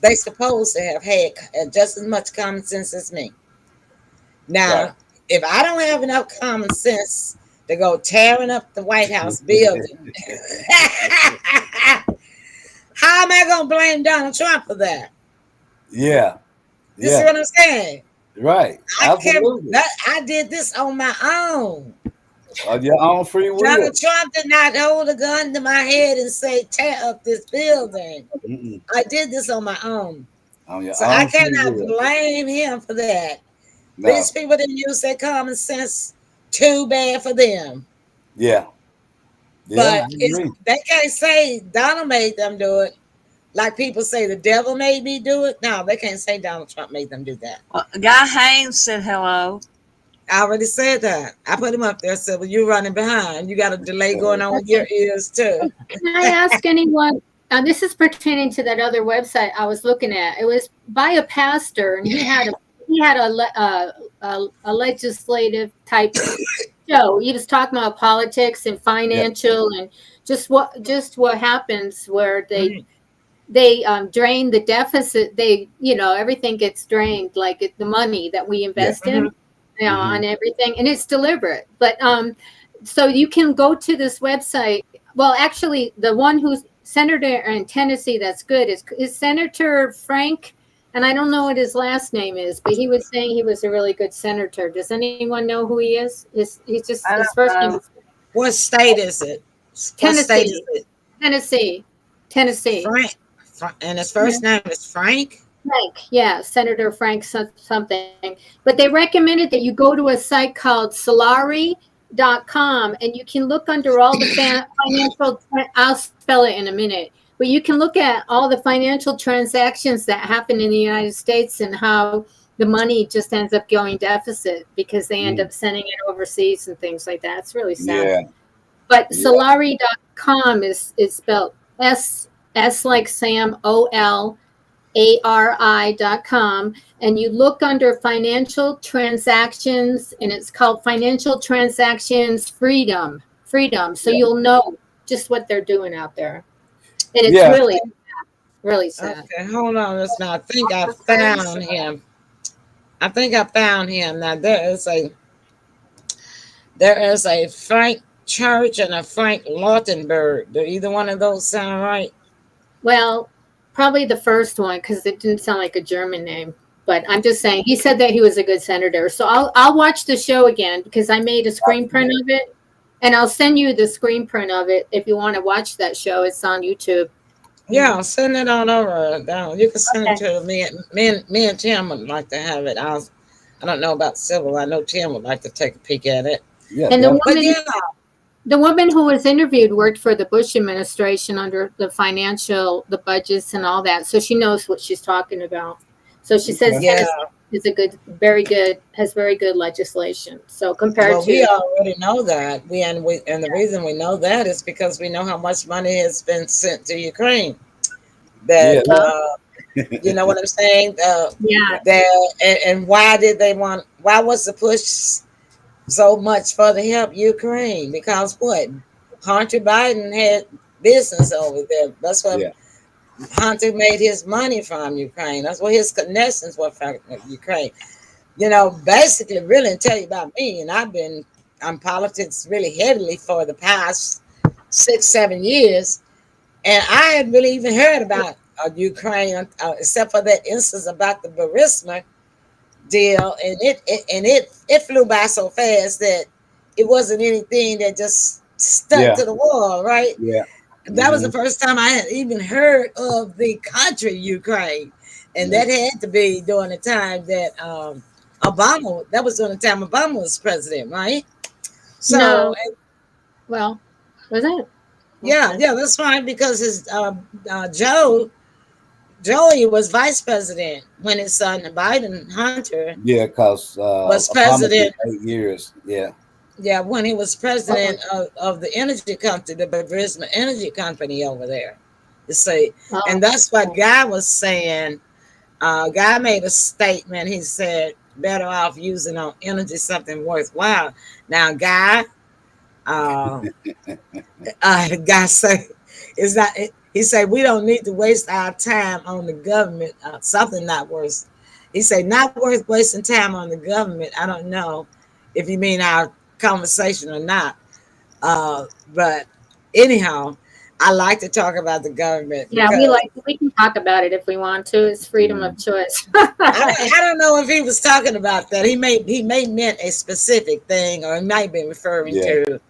they supposed to have had just as much common sense as me. Now, Right. if I don't have enough common sense to go tearing up the White House building, how am I going to blame Donald Trump for that? Yeah. You see what I'm saying? Right. Absolutely. I did this on my own. Of your own free will. Donald Trump did not hold a gun to my head and say, tear up this building. I did this on my own. On your So own I free cannot will. blame him for that. No. These people didn't use their common sense. Too bad for them. Yeah. But they can't say Donald made them do it. Like people say the devil made me do it. No, they can't say Donald Trump made them do that. Guy Haynes said hello. I already said that. I put him up there. Said, well, you're running behind. You got a delay going on with your ears too. Can I ask anyone? This is pertaining to that other website I was looking at. It was by a pastor, and he had a legislative type show. He was talking about politics and financial and just what happens where they drain the deficit. Everything gets drained, like the money that we invest in. On everything, and it's deliberate. But so you can go to this website. Well, actually, the one who's senator in Tennessee that's good is Senator Frank, and I don't know what his last name is, but he was saying he was a really good senator. Does anyone know who he is? He's just his first name is, what state is it? Tennessee. What state is it? Tennessee. Frank. And his first name is Frank? Frank, yeah, Senator Frank something. But they recommended that you go to a site called Solari.com, and you can look under all the financial, I'll spell it in a minute, but you can look at all the financial transactions that happen in the United States and how the money just ends up going deficit because they end up sending it overseas and things like that. It's really sad. Yeah. But Solari.com is spelled S like Sam, OLARI.com, and you look under financial transactions, and it's called Financial Transactions Freedom. So you'll know just what they're doing out there, and it's really sad. Okay, hold on. I think I found him. Now there is a Frank Church and a Frank Lautenberg. Do either one of those sound right? Well, probably the first one because it didn't sound like a German name. But I'm just saying, he said that he was a good senator. So I'll watch the show again because I made a screen print of it, and I'll send you the screen print of it if you want to watch that show. It's on YouTube. Yeah, I'll send it on over. You can send it to me. Me and Tim would like to have it. I don't know about Sybil. I know Tim would like to take a peek at it. Yeah, and the woman who was interviewed worked for the Bush administration under the budgets and all that. So she knows what she's talking about. So she says is a good, has very good legislation. So compared to, we already know that. And the reason we know that is because we know how much money has been sent to Ukraine. That you know what I'm saying? And why was the push so much for to help Ukraine? Because Hunter Biden had business over there. That's what Hunter made his money from Ukraine. That's what his connections were from Ukraine. Basically, really, tell you about me, and I've been on politics really heavily for the past 6-7 years, and I hadn't really even heard about Ukraine except for that instance about the Burisma deal, and it flew by so fast that it wasn't anything that just stuck to the wall, right? Yeah. That was the first time I had even heard of the country Ukraine. And that had to be during the time that Obama, that was during the time Obama was president, right? So, No. Well, was it? yeah, Okay. yeah, that's fine because his Joey was vice president when his son Biden Hunter Yeah, because was Obama did president. 8 years. Yeah. Yeah, when he was Oh, president of the energy company, the Burisma Energy Company over there. You see, and oh, that's what Guy was saying. Guy made a statement. He said, "Better off using on energy something worthwhile." Now, Guy, uh, Guy say, "Is not." He said, "We don't need to waste our time on the government. Something not worth." He said, "Not worth wasting time on the government." I don't know if you mean our conversation or not. But anyhow, I like to talk about the government yeah. We because we can talk about it if we want to. It's freedom of choice. I don't know if he was talking about that. He may meant a specific thing, or he might be referring Yeah. to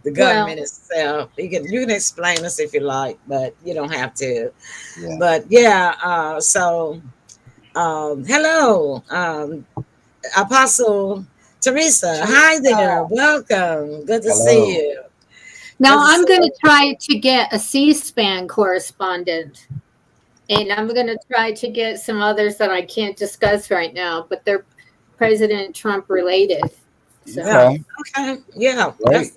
the Well, government itself. You can explain this if you like, but you don't have to. Yeah. But yeah, so hello, Apostle Teresa. Hi there. Welcome. Good to see Hello. you. Good now to I'm see going to you. try to get a C-SPAN correspondent, and I'm going to try to get some others that I can't discuss right now, but they're President Trump related. So, Yeah. Okay. Okay. Yeah. Great.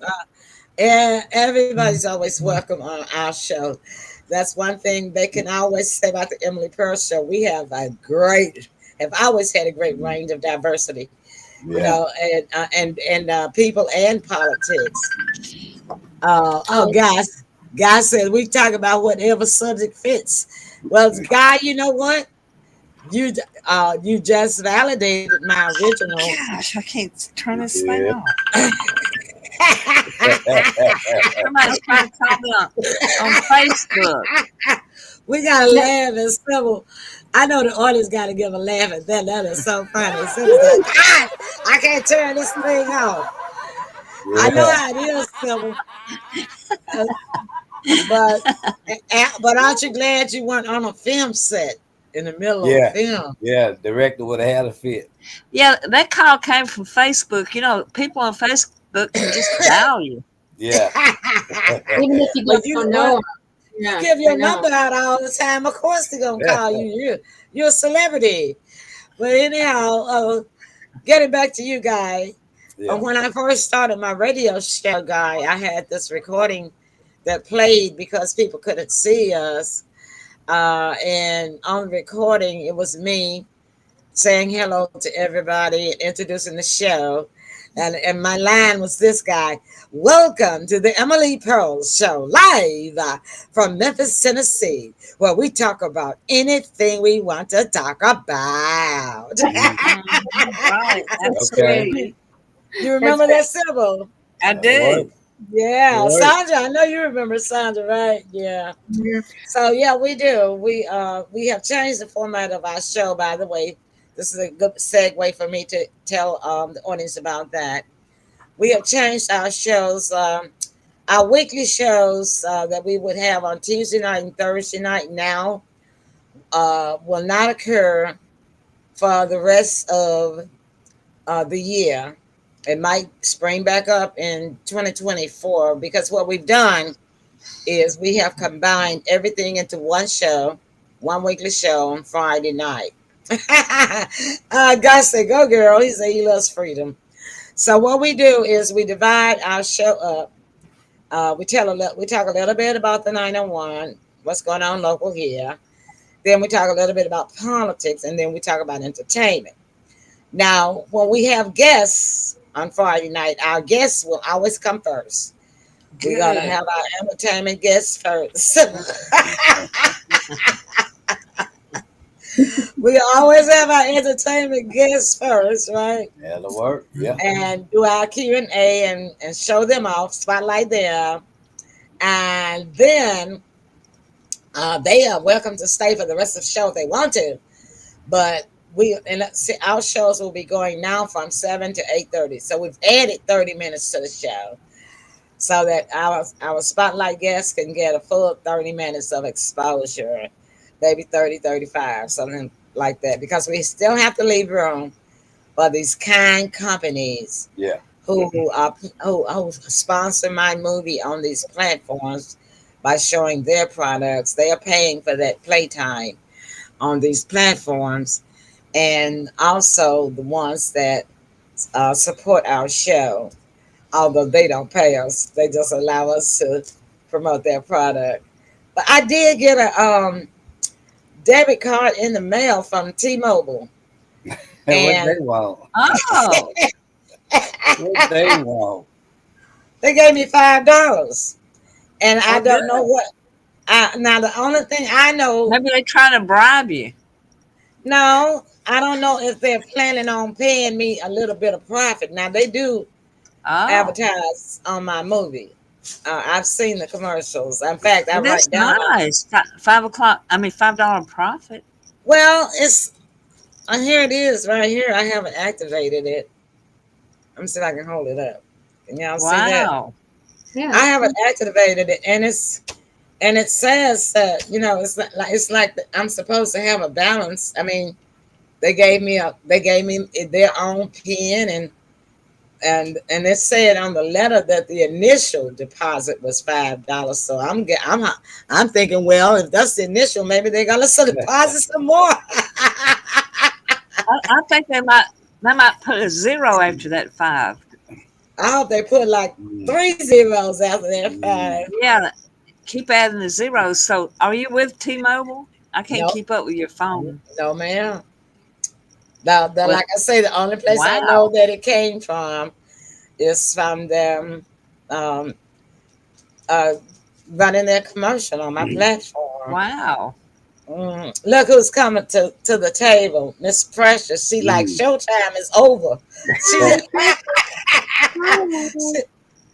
And everybody's always welcome on our show. That's one thing they can always say about the Emily Pearl show. We have have always had a great range of diversity, Yeah. and people and politics. Oh, oh, guys said we talk about whatever subject fits. Well, Guy, you know what? You just validated my original. Gosh, I can't turn You this thing did. off. Somebody's trying to call me on Facebook. We gotta no, laugh and Sybil. I know the audience gotta give a laugh at that. That is so funny. Sybil's like, I can't turn this thing off. I know Yeah. how it is, Sybil. Uh, but but aren't you glad you weren't on a film set in the middle of a Yeah. film? Yeah. Director would have had a fit. Yeah, that call came from Facebook. You know, people on Facebook can just dial you. Yeah. even if you But you don't know what? 'em. You Yeah, give I your know. number out all the time. Of course they're gonna call you. You're a celebrity. But anyhow, getting back to you, Guy. Yeah. When I first started my radio show, Guy, I had this recording that played because people couldn't see us. And on the recording, it was me saying hello to everybody and introducing the show. And my line was this, Guy: "Welcome to the Emily Pearl Show, live from Memphis, Tennessee, where we talk about anything we want to talk about." Right, that's Okay. great. You That's remember great. that, Sybil? I That'll work. do. Yeah, That'll work. Sandra. I know you remember Sandra, right? Yeah. Mhm. So yeah, we do. We have changed the format of our show. By the way, this is a good segue for me to tell the audience about that. We have changed our shows. Our weekly shows that we would have on Tuesday night and Thursday night now will not occur for the rest of the year. It might spring back up in 2024 because what we've done is we have combined everything into one show, one weekly show on Friday night. God said, "Go, girl." He said he loves freedom. So what we do is we divide our show up. We talk a little bit about the 901, what's going on local here. Then we talk a little bit about politics, and then we talk about entertainment. Now, when we have guests on Friday night, our guests will always come first. We're gonna Good. have our entertainment guests first. We always have our entertainment guests first, right? That'll work. Yeah. And do our Q&A and show them off, spotlight them. And then they are welcome to stay for the rest of the show if they want to. But our shows will be going now from 7 to 8:30. So we've added 30 minutes to the show so that our spotlight guests can get a full 30 minutes of exposure, maybe 30, 35, something like that because we still have to leave room for these kind companies Yeah. who sponsor my movie on these platforms by showing their products. They are paying for that playtime on these platforms, and also the ones that support our show. Although they don't pay us, they just allow us to promote their product. But I did get a debit card in the mail from T-Mobile, And what they and want? Oh, What they want? they gave me $5, and I well, don't know good. what. Now the only thing I know, Maybe they're trying to bribe you. no, I don't know if they're planning on paying me a little bit of profit. Now they do Oh, advertise on my movie. I've seen the commercials. In fact, I well, that's write down. nice. 5 o'clock. I mean, $5 profit. Well, it's here. It is right here. I haven't activated it. Let me see if I can hold it up. Can y'all see that? Wow. Yeah. I haven't activated it, and it says that it's like I'm supposed to have a balance. I mean, they gave me their own pen, and it said on the letter that the initial deposit was $5. So I'm thinking, well, if that's the initial, maybe they're gonna deposit some more. I think they might put a zero after that 5. I hope they put like 3 zeros after that 5. Yeah, keep adding the zeros. So, are you with T-Mobile? I can't Nope. keep up with your phone. No, ma'am. Now, Well, like I say, the only place I know wow. that it came from is from them um, uh, running their commercial on my platform. Wow. Look who's coming to the table, Miss Precious. She like showtime is over.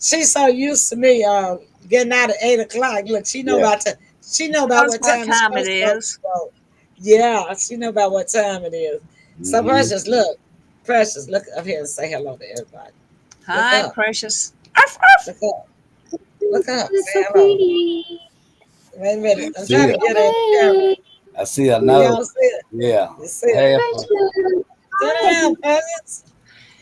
She's so used to me getting out at 8 o'clock. Look, she know Yeah. about Knows what what time time it it's supposed is. to go. Yeah, she know about what time it is. So Precious, look up here and say hello to everybody. Hi, up. Precious. Arf, arf. Look up. It's Say so hello. pretty. Wait a minute. I'm See trying to it. get it in the camera. Hey, I see You another. all see it? Yeah. You see it? Half. Precious. Turn Hi, around, Precious.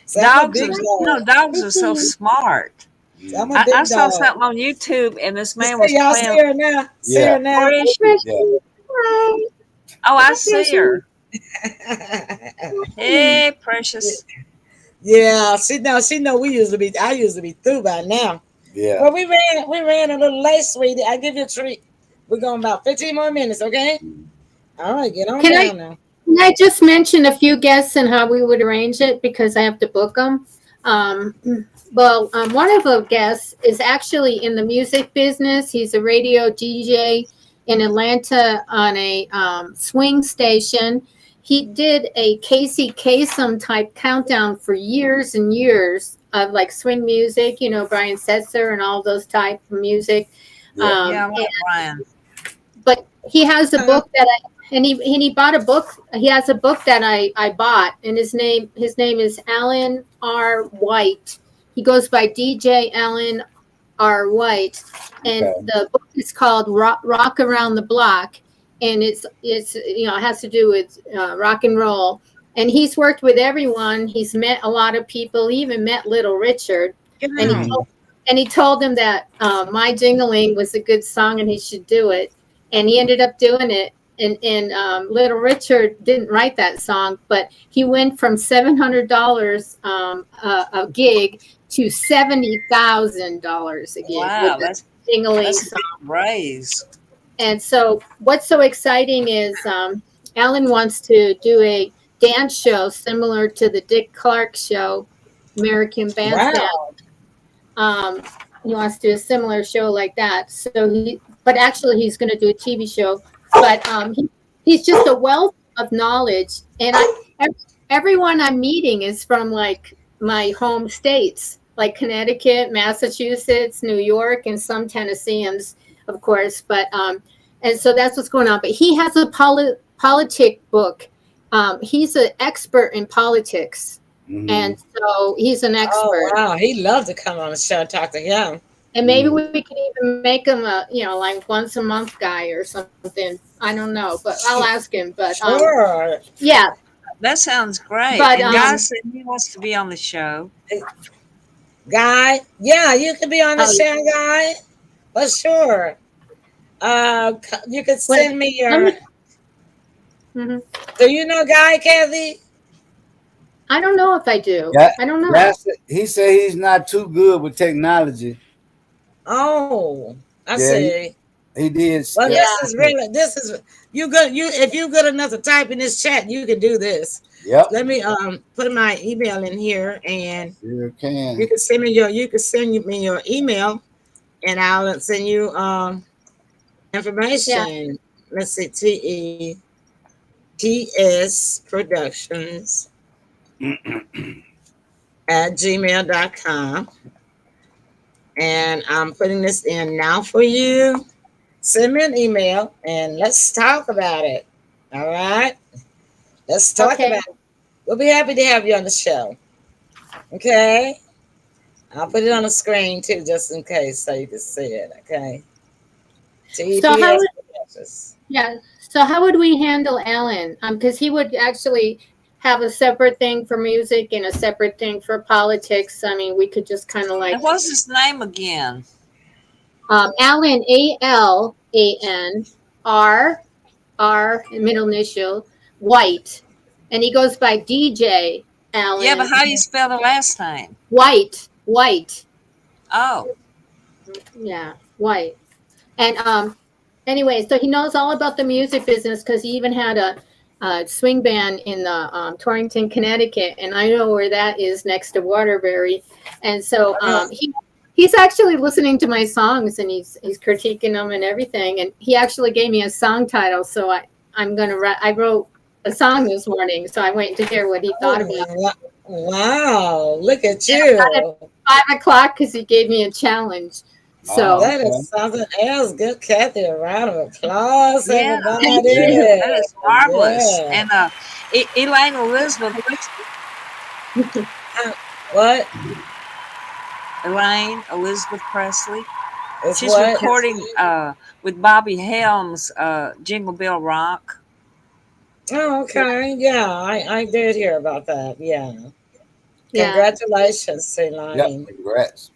So I'm a Dogs big are dog. dogs are so Precious. smart. So I'm a I big saw dog. something on YouTube, and this You man see, was y'all see playing. her now? See Yeah. her now? Where Hi, is she? Precious. Yeah. Hi. Oh, I Hi, see her. Hey, Precious. Yeah, she know I used to be through by now. Yeah. Well, we ran a little late, sweetie. I give you a treat. We're going about 15 more minutes, okay? All right, get on Can I down now. can I just mention a few guests and how we would arrange it because I have to book them? One of the guests is actually in the music business. He's a radio DJ in Atlanta on a swing station. He did a Casey Kasem type countdown for years and years of like swing music, Brian Setzer and all those type of music. Yeah. Yeah, I like Brian. But he has a book he bought a book. He has a book that I bought, and his name is Alan R. White. He goes by DJ Alan R. White, and Okay. the book is called Rock Around the Block, and it has to do with rock and roll. And he's worked with everyone. He's met a lot of people. He even met Little Richard, and he told him that My Jingling was a good song and he should do it. And he ended up doing it. And Little Richard didn't write that song, but he went from $700 a gig to $70,000 a gig. Wow, with that's the Jingling a song. big raise. And so what's so exciting is Alan wants to do a dance show similar to the Dick Clark show, American Bandstand. Wow. He wants to do a similar show like that. But actually he's going to do a TV show. But he's just a wealth of knowledge. And everyone I'm meeting is from like my home states, like Connecticut, Massachusetts, New York, and some Tennesseans, of course. But and so that's what's going on. But he has a politic book. He's an expert in politics. And so he's an expert. Oh, wow. He'd love to come on the show and talk to him. And maybe we could even make him a, like once a month guy or something. I don't know, but I'll ask him. But Sure. yeah, That sounds great. But, and Guy said he wants to be on the show. Guy, yeah, you can be on the Oh, show, Guy. For sure. You could send me your. Mhm. Do you know Guy, Kathy? I don't know if I do. Yeah, I don't know. he said he's not too good with technology. Oh, I Yeah, see. He did. Well, this is you good. If you're good enough to type in this chat, you can do this. Yep. Let me put my email in here, and you can. you can send me your email, and I'll send you information. Yeah. Let's see, TEPS Productions at gmail.com. And I'm putting this in now for you. Send me an email and let's talk about it. All right? Let's talk about it. We'll be happy to have you on the show. Okay? I'll put it on the screen too, just in case, so you can see it. Okay? So how would we handle Alan? Because he would actually have a separate thing for music and a separate thing for politics. I mean, we could just kind of like. And what's his name again? Alan, ALAN, R middle initial, White, and he goes by DJ Alan. Yeah, but how do you spell the last name? White. Oh. Yeah, White. And anyway, so he knows all about the music business because he even had a swing band in the Torrington, Connecticut, and I know where that is next to Waterbury. And so he's actually listening to my songs and he's critiquing them and everything. And he actually gave me a song title, so I wrote a song this morning, so I'm waiting to hear what he thought about it. Wow, look at you. At 5:00 because he gave me a challenge. So that is something else. Good, Kathy. A round of applause, Yeah, everybody. that is marvelous. Yeah. And Elaine Elizabeth. What? Elaine Elizabeth Presley. It's She's what? recording with Bobby Helms, Jingle Bell Rock. Oh, okay. Yeah, I did hear about that. Yeah. Yeah. Congratulations, Elaine. Yep, congrats.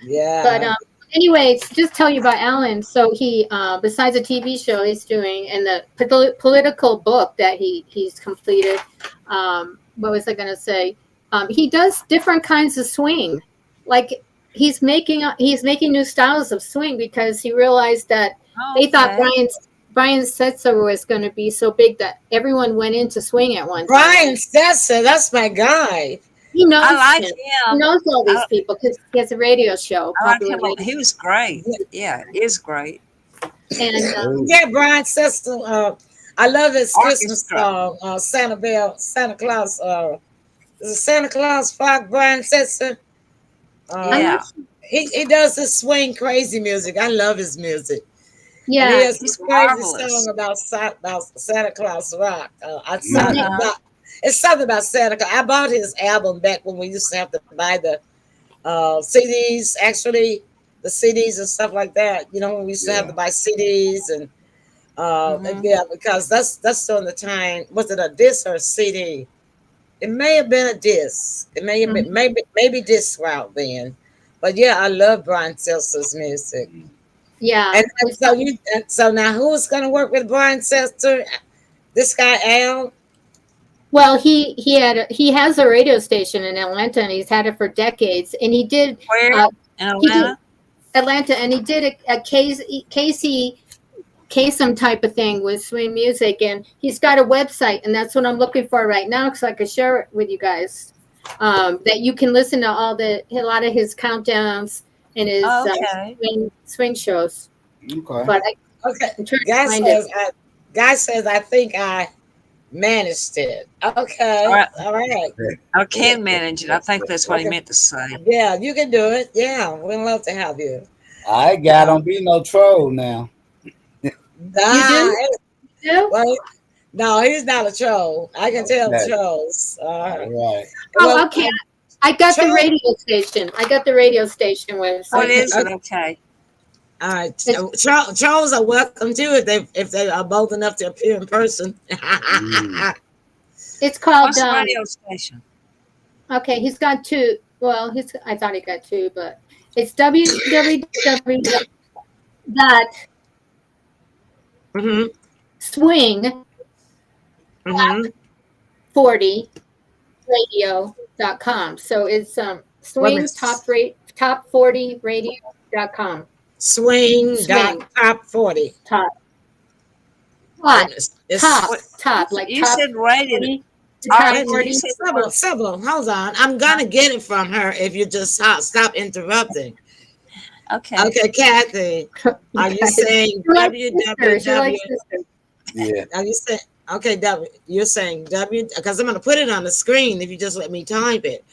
Yeah. But anyways, just tell you about Alan. So he, besides a TV show he's doing and the political book that he's completed, what was I going to say? He does different kinds of swing. Like he's making new styles of swing because he realized that they thought Brian Setzer was going to be so big that everyone went into swing at one time. Brian Setzer, that's my guy. He knows I like him. him. He knows all these people because he has a radio show. I like popular him. radio. He was great. Yeah, he is great. And yeah, Brian Setzer. I love his Christmas Orchestra. song, Santa Claus. Is it Santa Claus Flock, Brian Setzer? Yeah. He does this swing crazy music. I love his music. Yeah, and he has he's this crazy marvelous. song about Santa Claus Rock. It's something about Santa Claus. I bought his album back when we used to have to buy the CDs, actually, the CDs and stuff like that. You know, when we used to have to buy CDs and yeah, because that's during the time. Was it a disc or a CD? It may have been a disc. It may have been maybe disc route then. But yeah, I love Brian Setzer's music. yeah. And so now who's going to work with Brian Setzer? This guy Al. Well, he has a radio station in Atlanta, and he's had it for decades. And he did Where in Atlanta? Atlanta, and he did a Casey Kasem type of thing with swing music, and he's got a website, and that's what I'm looking for right now, because I could share it with you guys. That you can listen to a lot of his countdowns and his swing shows. Okay. But Guy says I think I managed it. Okay. All right. I can manage it. I think that's what he meant to say. Yeah, you can do it. Yeah, we'd love to have you. I got don't be no troll now. Nah, you do? Well, no, he's not a troll. I can tell trolls. Right. Oh, okay. I got the radio station. I got the radio station website. What is it? Okay. All right, Charles are welcome too if they are bold enough to appear in person. It's called What's the radio station? Okay, he's got two. Well, I thought he got two, but it's www. Swing 40 radio.com. So it's swing top 40 radio.com. Swing. Top 40. Top like you top said radio. 40, top 40. Several. Hold on. I'm gonna get it from her if you just stop interrupting. Okay. Okay, Kathy. Are you saying www? Yeah. Are you saying okay? You're saying w because I'm gonna put it on the screen if you just let me type it.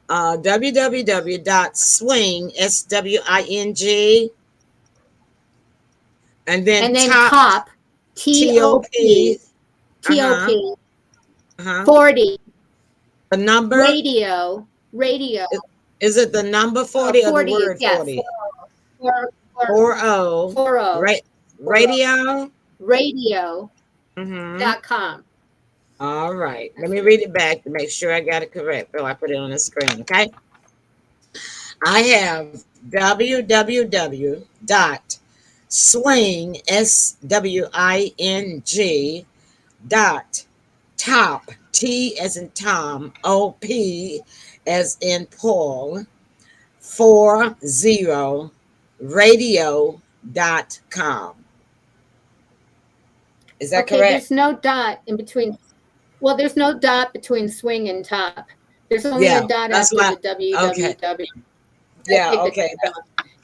www.swing swing and then top top 40 the number radio is it the number 40 or the word 40? 40 radio.com. All right, let me read it back to make sure I got it correct. I put it on the screen. Okay, I have www.swing swing top T as in Tom OP as in Paul 40 radio.com. Is that correct? There's no dot in between. Well, there's no dot between swing and top. There's only a dot after the www. Okay. Yeah, okay.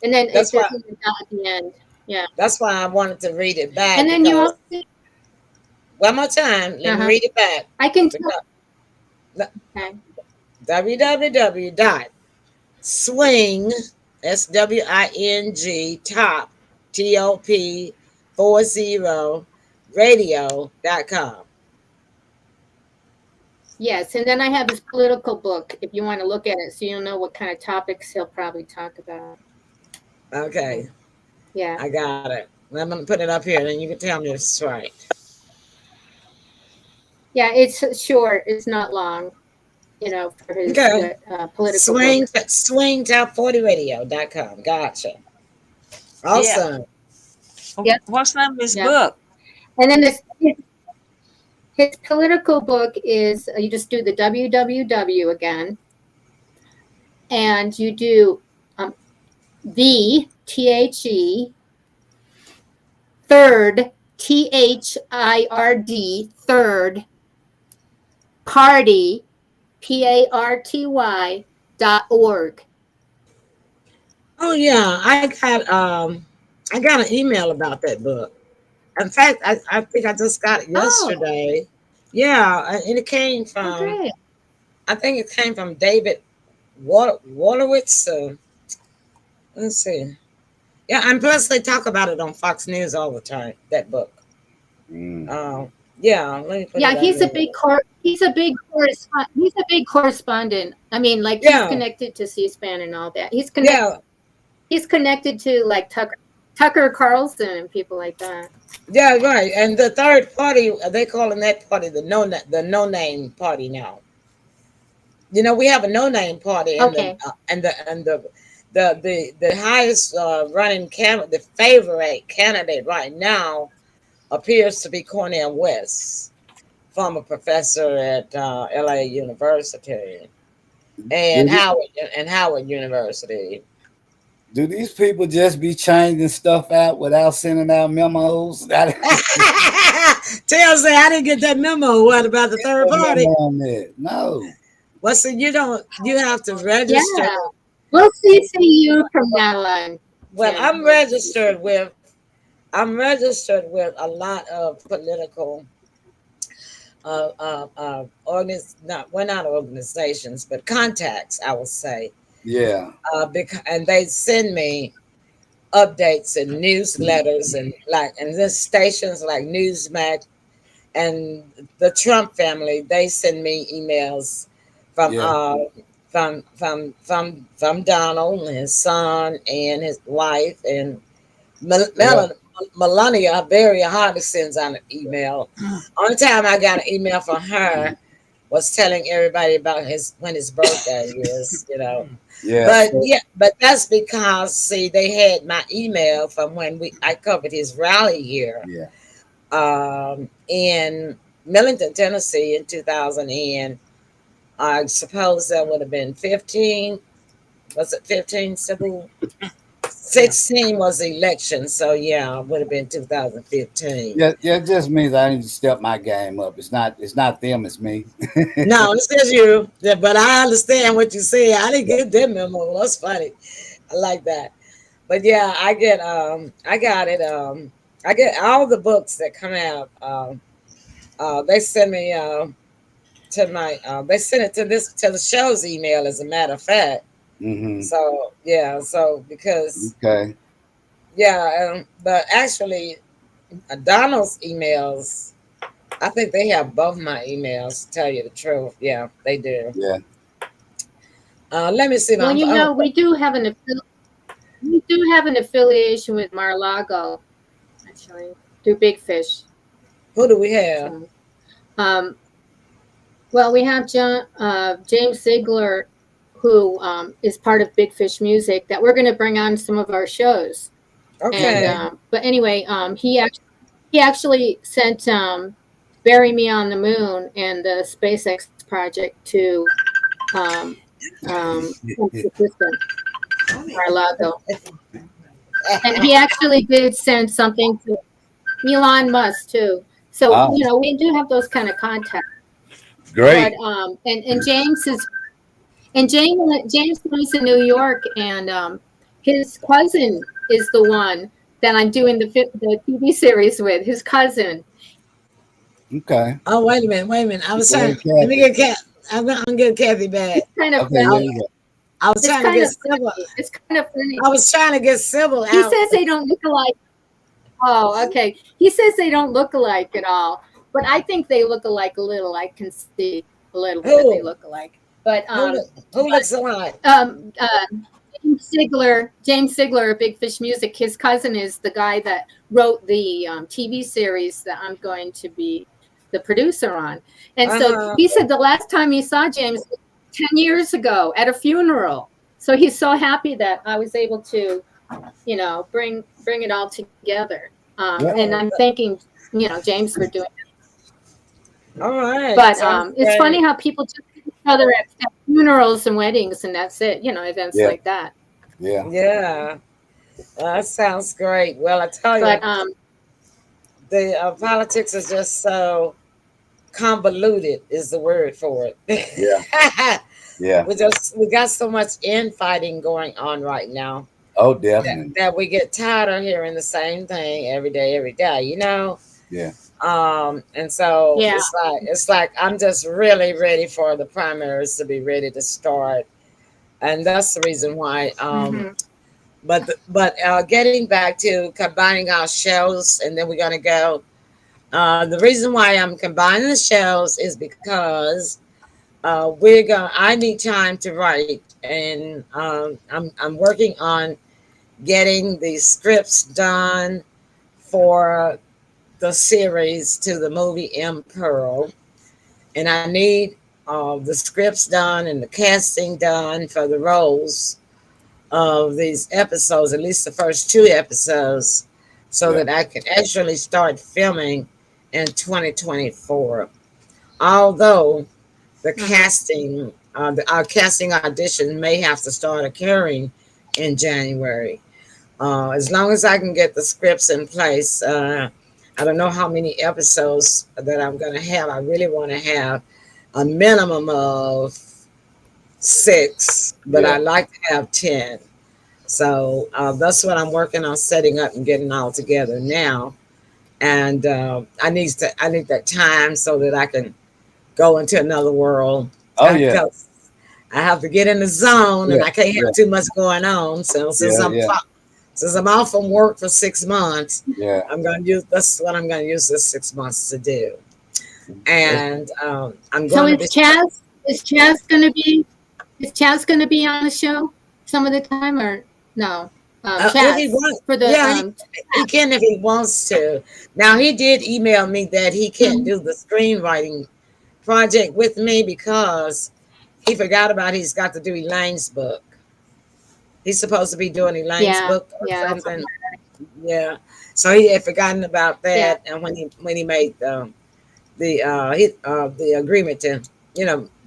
And then that's it's a dot at the end. Yeah. That's why I wanted to read it back. And then you also, one more time. Let me read it back. I can tell. Okay. www.swing swing top top 40 radio.com. Yes, and then I have his political book if you want to look at it so you'll know what kind of topics he'll probably talk about. Okay. Yeah. I got it. I'm going to put it up here, then you can tell me if it's right. Yeah, it's short. It's not long, for his political book. Swing top 40 radio.com. Gotcha. Awesome. Yeah. What's the name of his book? And then his political book is, you just do the www again, and you do the THE third THIRD third party PARTY.org. Oh yeah, I got an email about that book. In fact, I think I just got it yesterday. Yeah, and it came from, I think it came from David Wolowitz. Let's see. Yeah, and plus they talk about it on Fox News all the time, that book. Yeah, let me put it he's a big correspondent. I mean, like he's connected to C-SPAN and all that. He's connected to like Tucker Carlson and people like that. Yeah, right. And the third party, they calling that party the no name party now. We have a no name party, and the highest running candidate, the favorite candidate right now, appears to be Cornel West, former professor at LA University and Howard University. Do these people just be changing stuff out without sending out memos? Tell say I didn't get that memo. What about the third party? No. Well, so you have to register. Yeah. We'll see you from now on. Well, I'm registered with a lot of political not organizations, but contacts, I will say. Yeah. And they send me updates and newsletters and this stations like Newsmax and the Trump family. They send me emails from from Donald and his son and his wife and Yeah. Melania. Very hardly sends out an email. Only time I got an email from her was telling everybody about when his birthday is, Yeah. But that's because see they had my email from when I covered his rally here Yeah. in Millington, Tennessee in 2000, and I suppose that would have been 15. Was it 15, Cebu? 16 was the election, so yeah, it would have been 2015. Yeah, it just means I need to step my game up. It's not them, it's me. No, it says you, but I understand what you say. I didn't get that memo. That's funny. I like that. But yeah, I got it. I get all the books that come out. They send me to my. They send it to the show's email. As a matter of fact. Mm-hmm. So yeah, so because Okay. yeah, but actually, Donald's emails. I think they have both my emails. To tell you the truth, yeah, they do. Yeah. Let me see. Well, we do have an affiliation with Mar-a-Lago, actually, through Big Fish. Who do we have? So, well, we have James Ziegler, who is part of Big Fish Music, that we're going to bring on some of our shows. Okay. And, but anyway, he actually sent "Bury Me on the Moon" and the SpaceX project to Mar-a-Lago. And he actually did send something to Elon Musk too. So we do have those kind of contacts. Great. But and James lives in New York, and his cousin is the one that I'm doing the TV series with. His cousin. Okay. Oh, wait a minute. I was trying. Let me get Kathy. I'm gonna get Kathy back. It's kind of Okay, funny. I was trying to get Sybil. It's kind of funny. I was trying to get Sybil out. He says they don't look alike. Oh, okay. He says they don't look alike at all, but I think they look alike a little. I can see a little bit that they look alike. But who looks alike? James Ziegler of Big Fish Music. His cousin is the guy that wrote the TV series that I'm going to be the producer on. And so he said the last time he saw James was 10 years ago at a funeral. So he's so happy that I was able to, bring it all together. And I'm thanking, James for doing it. All right. But it's funny how people just see each other at funerals and weddings, and that's it. Events like that. Yeah. Yeah. That sounds great. Well, I tell you, the politics is just so convoluted is the word for it. Yeah. Yeah. We got so much infighting going on right now. Oh, definitely. That we get tired of hearing the same thing every day. Yeah. And so it's like I'm just really ready for the primaries to be ready to start, and that's the reason why. But getting back to combining our shows, and then we're gonna go. The reason why I'm combining the shows is because I need time to write, and I'm working on getting the scripts done for the series to the movie M. Pearl, and I need the scripts done and the casting done for the roles of these episodes, at least the first 2 episodes, so that I can actually start filming in 2024. Although the casting, our casting audition may have to start occurring in January. As long as I can get the scripts in place, I don't know how many episodes that I'm going to have. I really want to have a minimum of 6, but I like to have 10. So that's what I'm working on, setting up and getting all together now. And I need that time so that I can go into another world. Oh, yeah. I have to get in the zone, and I can't have too much going on. So since I'm off from work for 6 months, I'm going to use. That's what I'm going to use this 6 months to do. And I'm going. So is Chaz going to Is Chaz going to be on the show some of the time or no? If he wants, for the he can if he wants to. Now he did email me that he can't do the screenwriting project with me because he forgot about he's got to do Elaine's book. He's supposed to be doing Elaine's book or something. Yeah. So he had forgotten about that, and when he made the agreement to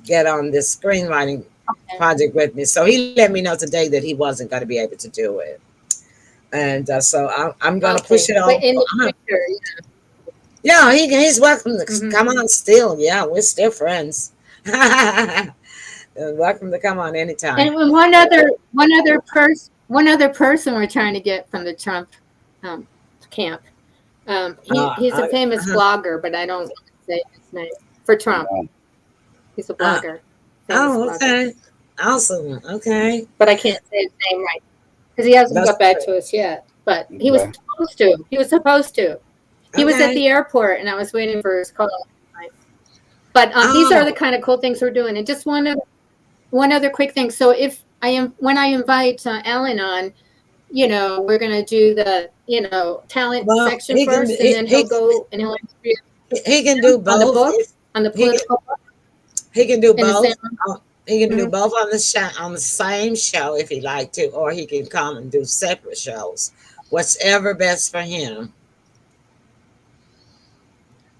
get on this screenwriting project with me, so he let me know today that he wasn't going to be able to do it. And so I'm going to push it on. Yeah, he's welcome to come on still. Yeah, we're still friends. Welcome to come on anytime. And one other person we're trying to get from the Trump camp. He's a famous blogger, but I don't say his name for Trump. He's a blogger. Okay. Awesome. Okay. But I can't say his name right because he hasn't got back to us yet. But he was supposed to. He was at the airport, and I was waiting for his call. But these are the kind of cool things we're doing. And just one other quick thing. So when I invite Alan on, we're going to do the talent section first, and then he'll go and he'll interview. He can do both on the book, on the political book. He can do both. He can do both on the same show if he like to, or he can come and do separate shows. Whatever best for him.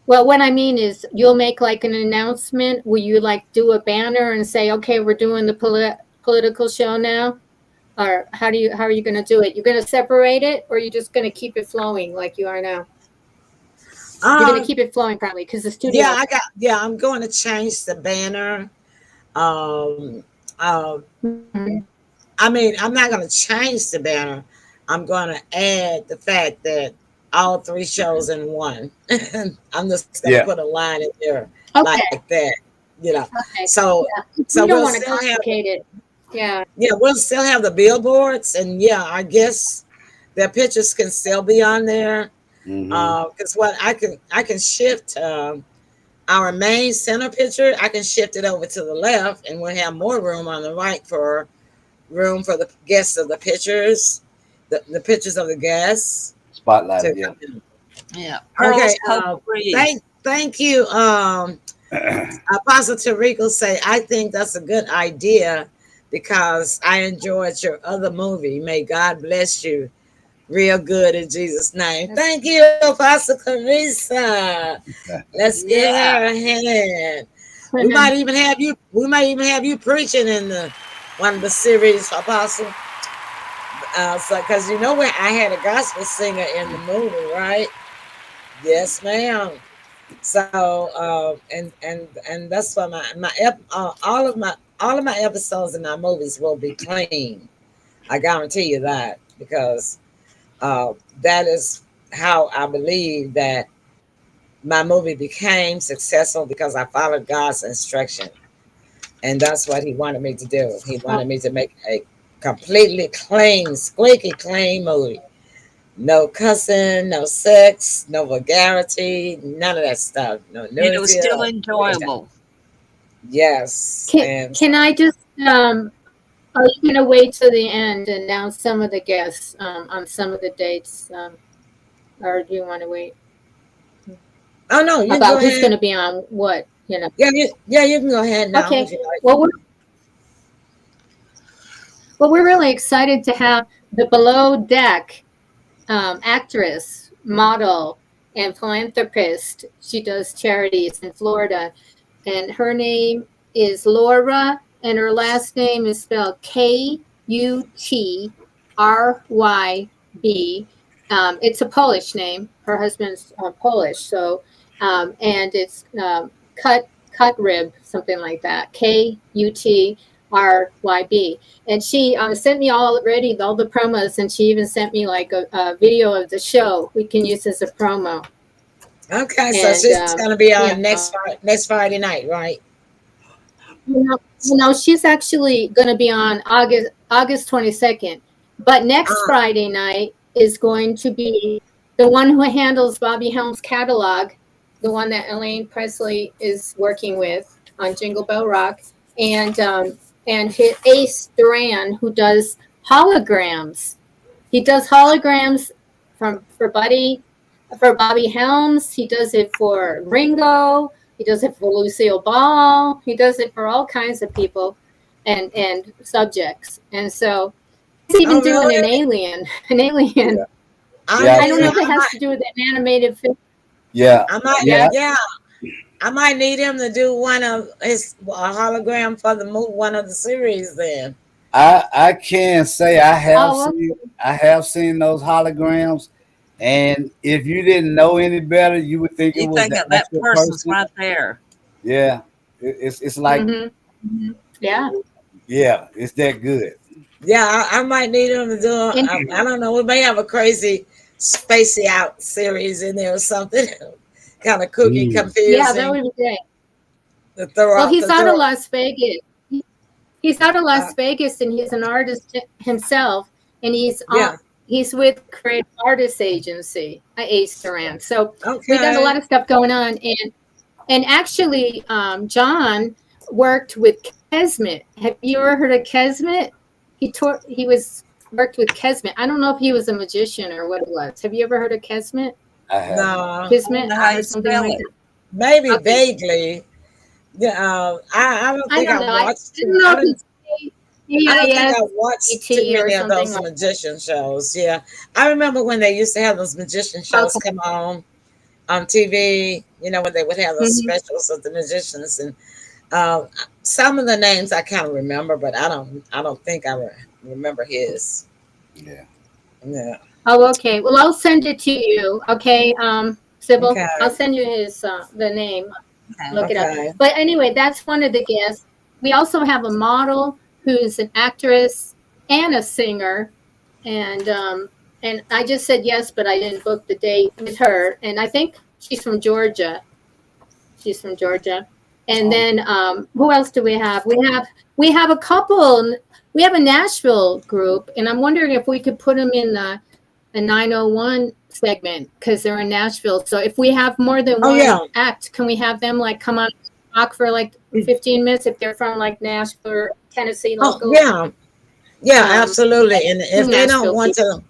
Well, what I mean is you'll make like an announcement. Will you like do a banner and say, okay, we're doing the political show now? Or how are you going to do it? You're going to separate it, or you're just going to keep it flowing like you are now? You're going to keep it flowing probably because the studio. I'm going to change the banner. I mean, I'm not going to change the banner. I'm going to add the fact that all 3 shows in one. I'm just going to put a line in there like that, Okay. So you don't want to complicate it. Yeah, we'll still have the billboards, and I guess their pictures can still be on there. Because I can shift our main center picture. I can shift it over to the left, and we'll have more room on the right for the guests of the pictures, the pictures of the guests. Spotlight. Yeah. Okay. Thank you. Apostle Tarico say, I think that's a good idea because I enjoyed your other movie. May God bless you. Real good in Jesus' name. Thank you, Apostle Carissa. Let's give her a hand. We might even have you preaching in one of the series, Apostle. Because I had a gospel singer in the movie, right? Yes, ma'am. So and that's why all of my episodes in my movies will be clean. I guarantee you that, because that is how I believe that my movie became successful, because I followed God's instruction, and that's what He wanted me to do. He wanted me to make a completely clean, squeaky clean movie. No cussing, no sex, no vulgarity, none of that stuff. No nudity. And it was still enjoyable. Yes. Can I just are you going to wait till the end and announce some of the guests on some of the dates, or do you want to wait? Oh no, you about who's going to be on what? Yeah, you can go ahead now. Okay. Well, we're really excited to have the Below Deck actress, model, and philanthropist. She does charities in Florida, and her name is Laura, and her last name is spelled Kutryb. It's a Polish name. Her husband's Polish, so and it's Kutryb, something like that. Kutryb. And she sent me all the promos, and she even sent me like a video of the show we can use as a promo. Okay, so she's going to be on next Friday night, right? No, she's actually going to be on August 22nd. But next Friday night is going to be the one who handles Bobby Helms' catalog, the one that Elaine Presley is working with on Jingle Bell Rock, and and his Ace Duran, who does holograms. He does holograms for Bobby Helms. He does it for Ringo. He does it for Lucille Ball. He does it for all kinds of people and subjects. And so he's even doing an alien. Yeah. I don't know if it has to do with an animated film. Yeah. I might need him to do one of his hologram for one of the series then. I can say I have seen those holograms, and if you didn't know any better, you would think it was that person's person right there. Yeah, it's like yeah, it's that good. Yeah, I might need him to do. I don't know. We may have a crazy spacey out series in there or something, kind of kooky, confusing. Yeah, that would be great. Well, he's out of Las Vegas. He's out of Las Vegas, and he's an artist himself, and he's with Creative Artists Agency, Ace Duran. So we got a lot of stuff going on, and actually, John worked with Kesmet. Have you ever heard of Kesmet? He worked with Kesmet. I don't know if he was a magician or what it was. Have you ever heard of Kesmet? I have. No. Kismet? Or something like that? Maybe vaguely. Yeah, I don't think I watched. I don't think I watched too many of those magician shows. Yeah, I remember when they used to have those magician shows come on TV. You know, when they would have those specials of the magicians, and some of the names I kind of remember, but I don't think I remember his. Yeah. Yeah. Oh, okay. Well, I'll send it to you. Okay, Sybil. Okay. I'll send you his the name. Look it up. But anyway, that's one of the guests. We also have a model who's an actress and a singer, and I just said yes, but I didn't book the date with her. And I think she's from Georgia. And then who else do we have? We have a couple. We have a Nashville group, and I'm wondering if we could put them in the 901 segment because they're in Nashville. So if we have more than one act, can we have them like come on and talk for like 15 minutes if they're from like Nashville or Tennessee local? Absolutely. And if they don't want to,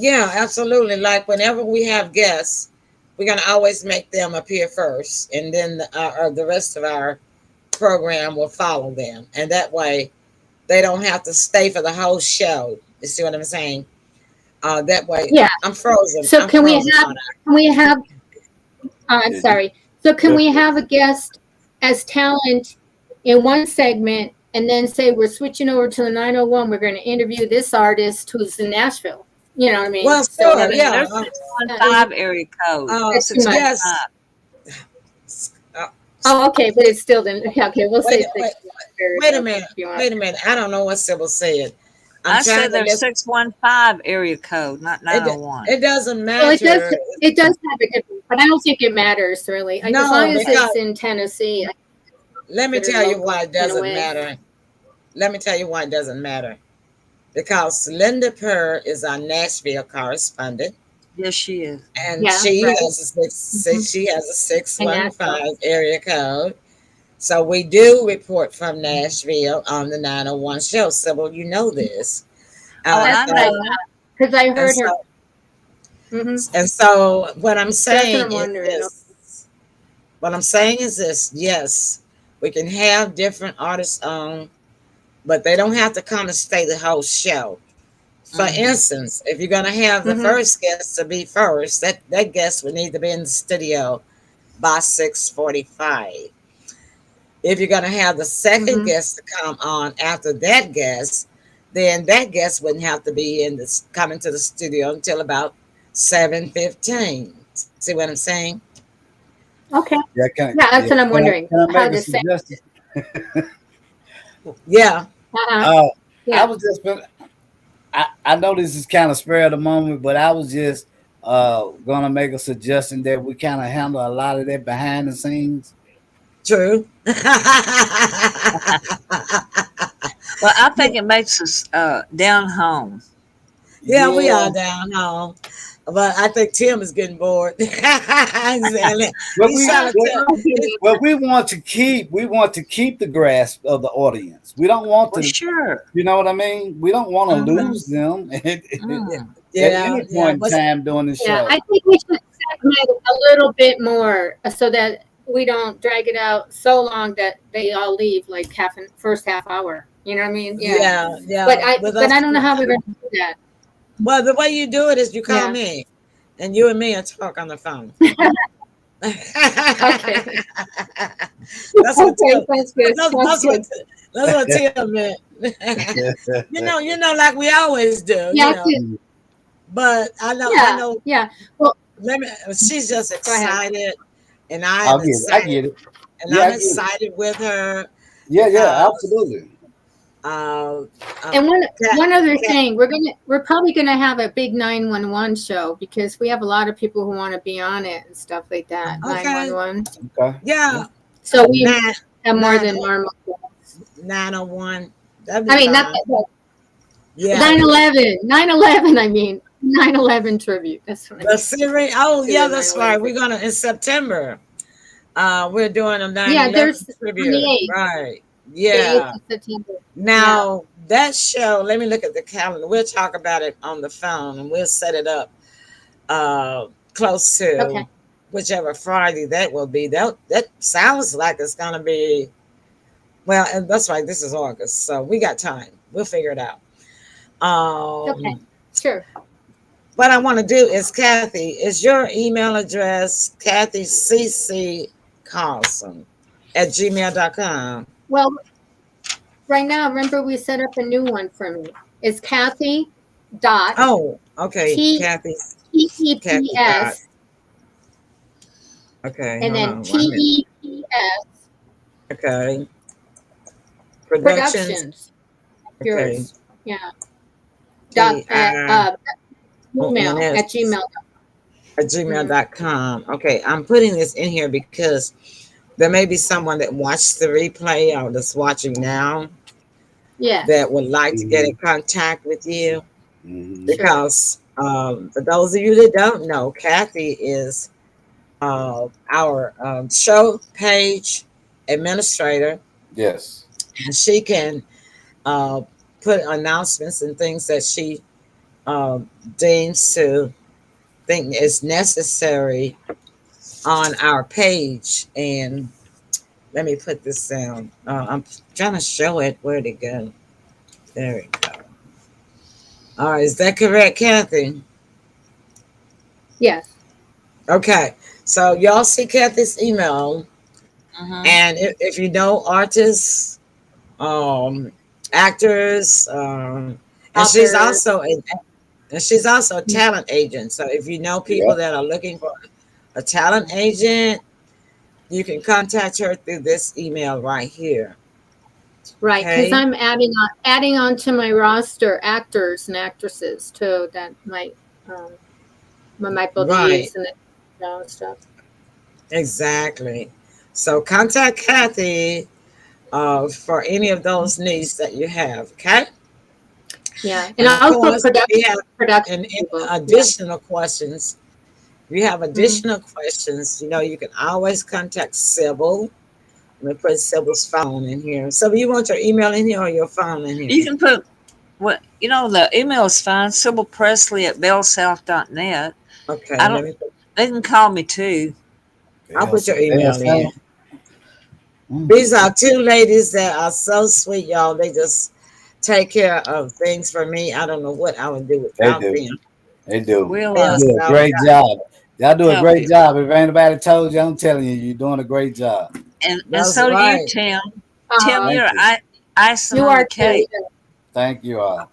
absolutely. Like whenever we have guests, we're gonna always make them appear first, and then the rest of our program will follow them, and that way they don't have to stay for the whole show. You see what I'm saying? That way, I'm frozen. So can we have? Sorry. So can we have a guest as talent in one segment, and then say we're switching over to the 901? We're going to interview this artist who's in Nashville. You know what I mean? Well, so there's 615 area code. Oh, okay, but it's still then. Okay, we'll say. Wait a minute. I don't know what Sybil said. I said there's 615 area code, not 901. It doesn't matter. Well, it does have a difference, but I don't think it matters really. As long as it's in Tennessee. Let me tell you why it doesn't matter. Because Linda Purr is our Nashville correspondent. Yes, she is. And she has a 615 area code. So we do report from Nashville on the 901 show. Sybil, you know this. I know. Because I heard her. And so what I'm saying is this. Yes, we can have different artists on, but they don't have to come and stay the whole show. For instance, if you're going to have the first guest to be first, that guest would need to be in the studio by 6:45. If you're going to have the second guest to come on after that guest, then that guest wouldn't have to be coming to the studio until about 7:15. See what I'm saying? Okay. That's what I'm wondering. How to say. Yeah. I was just. I know this is kind of spur of the moment, but I was just gonna make a suggestion that we kind of handle a lot of that behind the scenes. True. Well, I think it makes us down home. Yeah, we are down home. But I think Tim is getting bored. He's trying to Well, we want to keep the grasp of the audience. We don't want to. Sure. You know what I mean? We don't want to lose them at any point in time during the show. I think we should segment a little bit more so that we don't drag it out so long that they all leave like first half hour. You know what I mean? Yeah. But I don't know how we're going to do that. Well, the way you do it is you call me, and you and me will talk on the phone. Okay. That's what Tim. That's what Tim meant. you know, like we always do. Yeah. You know. But I know. Yeah. Well, she's just excited, and I'm excited. I get it. And I'm excited with her. Yeah, absolutely. And one other thing, we're probably gonna have a big 911 show because we have a lot of people who want to be on it and stuff like that. Okay. 911. Okay. Yeah. So we have more than normal. 901. I mean, not that. Yeah. 9/11. I mean, 9/11 tribute. That's what I mean. The series. Oh, yeah, that's right. We're gonna in September. We're doing a 9/11 tribute. Right. Yeah. Now that show, let me look at the calendar. We'll talk about it on the phone and we'll set it up close to whichever Friday that will be. That sounds like it's gonna be and that's right, this is August, so we got time. We'll figure it out. Okay, sure. What I want to do is, Kathy, is your email address kathyccarlson@gmail.com? Well, right now, remember we set up a new one for me. It's Kathy dot. Oh, okay. Kathy. TEPS. Okay. And then TEPS. Okay. Productions. Okay. Yours. Yeah. Email at gmail. At gmail.com. Okay, I'm putting this in here because there may be someone that watched the replay or that's watching now. Yeah. That would like to get in contact with you. Because for those of you that don't know, Kathy is our show page administrator. Yes. And she can put announcements and things that she deems to think is necessary on our page. And let me put this down. I'm trying to show it. Where'd it go? There we go. All right, is that correct, Kathy? Yes. Okay, so y'all see Kathy's email, and if you know artists, actors, and she's also a talent agent. So if you know people that are looking for a talent agent, you can contact her through this email right here. Right, because I'm adding on to my roster actors and actresses too that might be use and stuff. Exactly. So contact Kathy for any of those needs that you have. Okay. Yeah, and also production. And additional questions. If you have additional questions, you can always contact Sybil. Let me put Sybil's phone in here. So you want your email in here or your phone in here? You can put the email is fine. SybilPresley@bellsouth.net. Okay. They can call me too. I'll put your email in. These are two ladies that are so sweet, y'all. They just take care of things for me. I don't know what I would do without them. They do. We'll do a great job. Y'all do a great job. If anybody told you, I'm telling you, you're doing a great job. And so do you, Tim. Tim, you're icing on the cake. Thank you all.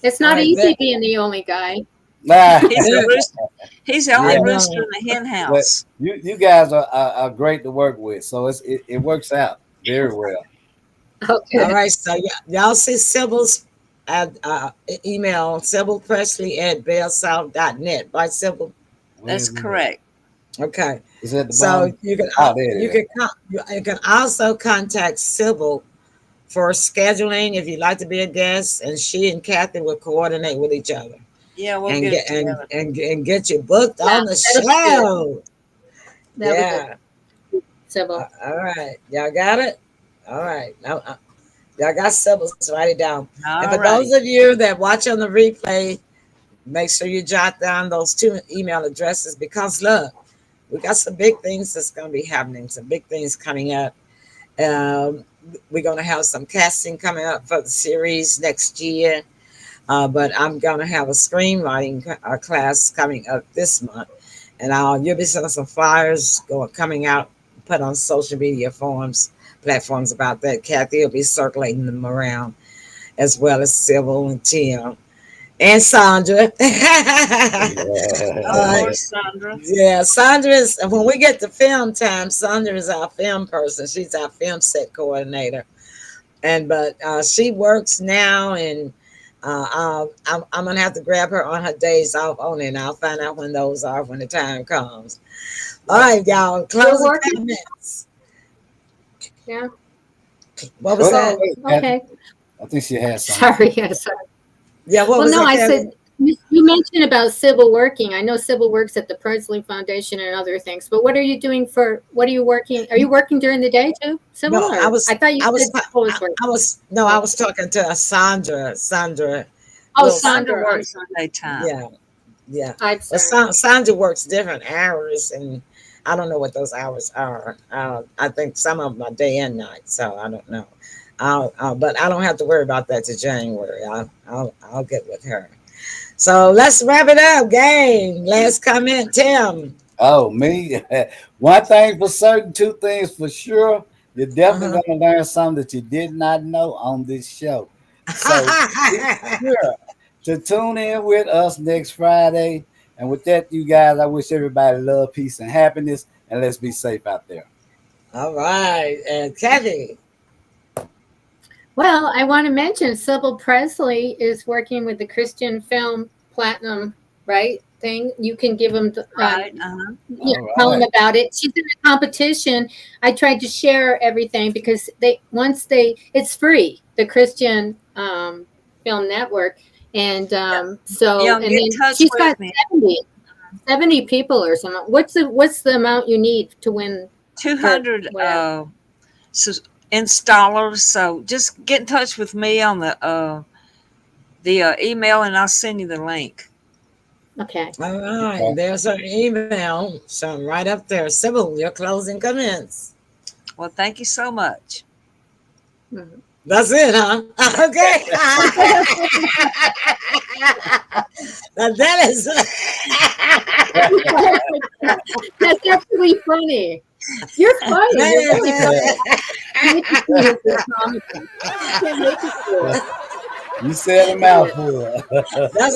It's not easy being the only guy. He's the only rooster in the hen house. But you guys are great to work with, so it works out very well. Okay. All right, so y'all see Sybil's email, SybilPresley@bellsouth.net, right, Sybil? That's correct. Okay. Is that the so you can also contact Sybil for scheduling if you'd like to be a guest, and she and Kathy will coordinate with each other. Yeah, we'll and get get it together. and get you booked Yeah, on the that'll be good. show. That'll be Yeah. good. Sybil. All right. Y'all got it? All right. Now, y'all got Sybil, so write it down. And All for those righty. of you that watch on the replay, make sure you jot down those 2 email addresses because look, we got some big things that's going to be happening, some big things coming up. We're going to have some casting coming up for the series next year. But I'm going to have a screenwriting class coming up this month. And you'll be seeing some flyers coming out, put on social media platforms about that. Kathy will be circulating them around, as well as Sybil and Tim and Sandra. Of course, Sandra. Yeah, Sandra is, when we get to film time, Sandra is our film person. She's our film set coordinator. But she works now, and I'm gonna have to grab her on her days off only, and I'll find out when those are when the time comes. All right, y'all. Closing comments. Yeah. What was that? Okay. I think she has something. Sorry. Yeah, sorry. Yeah. What was no, that, I Kathy? said you mentioned about Sybil working. I know Sybil works at the Presley Foundation and other things. But what are you doing what are you working? Are you working during the day too, Sybil? No, I thought you said Sybil was working. I was talking to Sandra. Oh, Wilson. Sandra works on daytime. Yeah. I'm But sorry. Sandra works different hours, and I don't know what those hours are. I think some of them are day and night, so I don't know. But I don't have to worry about that till January. I'll get with her. So let's wrap it up, gang. Last comment, Tim. Oh, me. One thing for certain, 2 things for sure. You're definitely going to learn something that you did not know on this show. So be sure to tune in with us next Friday. And with that, you guys, I wish everybody love, peace, and happiness. And let's be safe out there. All right. And Kathy. Well, I want to mention Sybil Presley is working with the Christian Film Platinum, right? Thing. You can give them, Right. tell them about it. She's in a competition. I tried to share everything because it's free, the Christian Film Network, and so and then she's got 70 people or something. What's the amount you need to win? 200 installers. So just get in touch with me on the email, and I'll send you the link. Okay. All right. There's her email. So right up there. Sybil, your closing comments. Well, thank you so much. That's it, huh? Okay. Now that is that's actually funny. You're funny. You're really funny. You said a mouthful. That's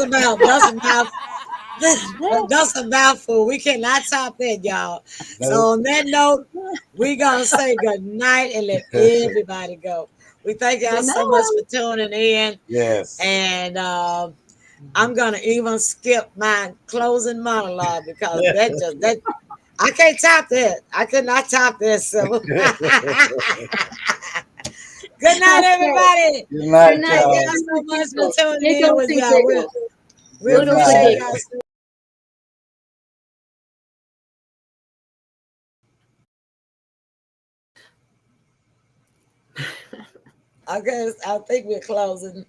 a mouthful. We cannot top that, y'all. So on that note, we're gonna say good night and let everybody go. We thank y'all so much for tuning in. Yes. And I'm gonna even skip my closing monologue because that I can't top that. I could not top this. So good night, everybody. Good night, Thank y'all so much for tuning in with y'all. We'll appreciate y'all. Okay, I think we're closing.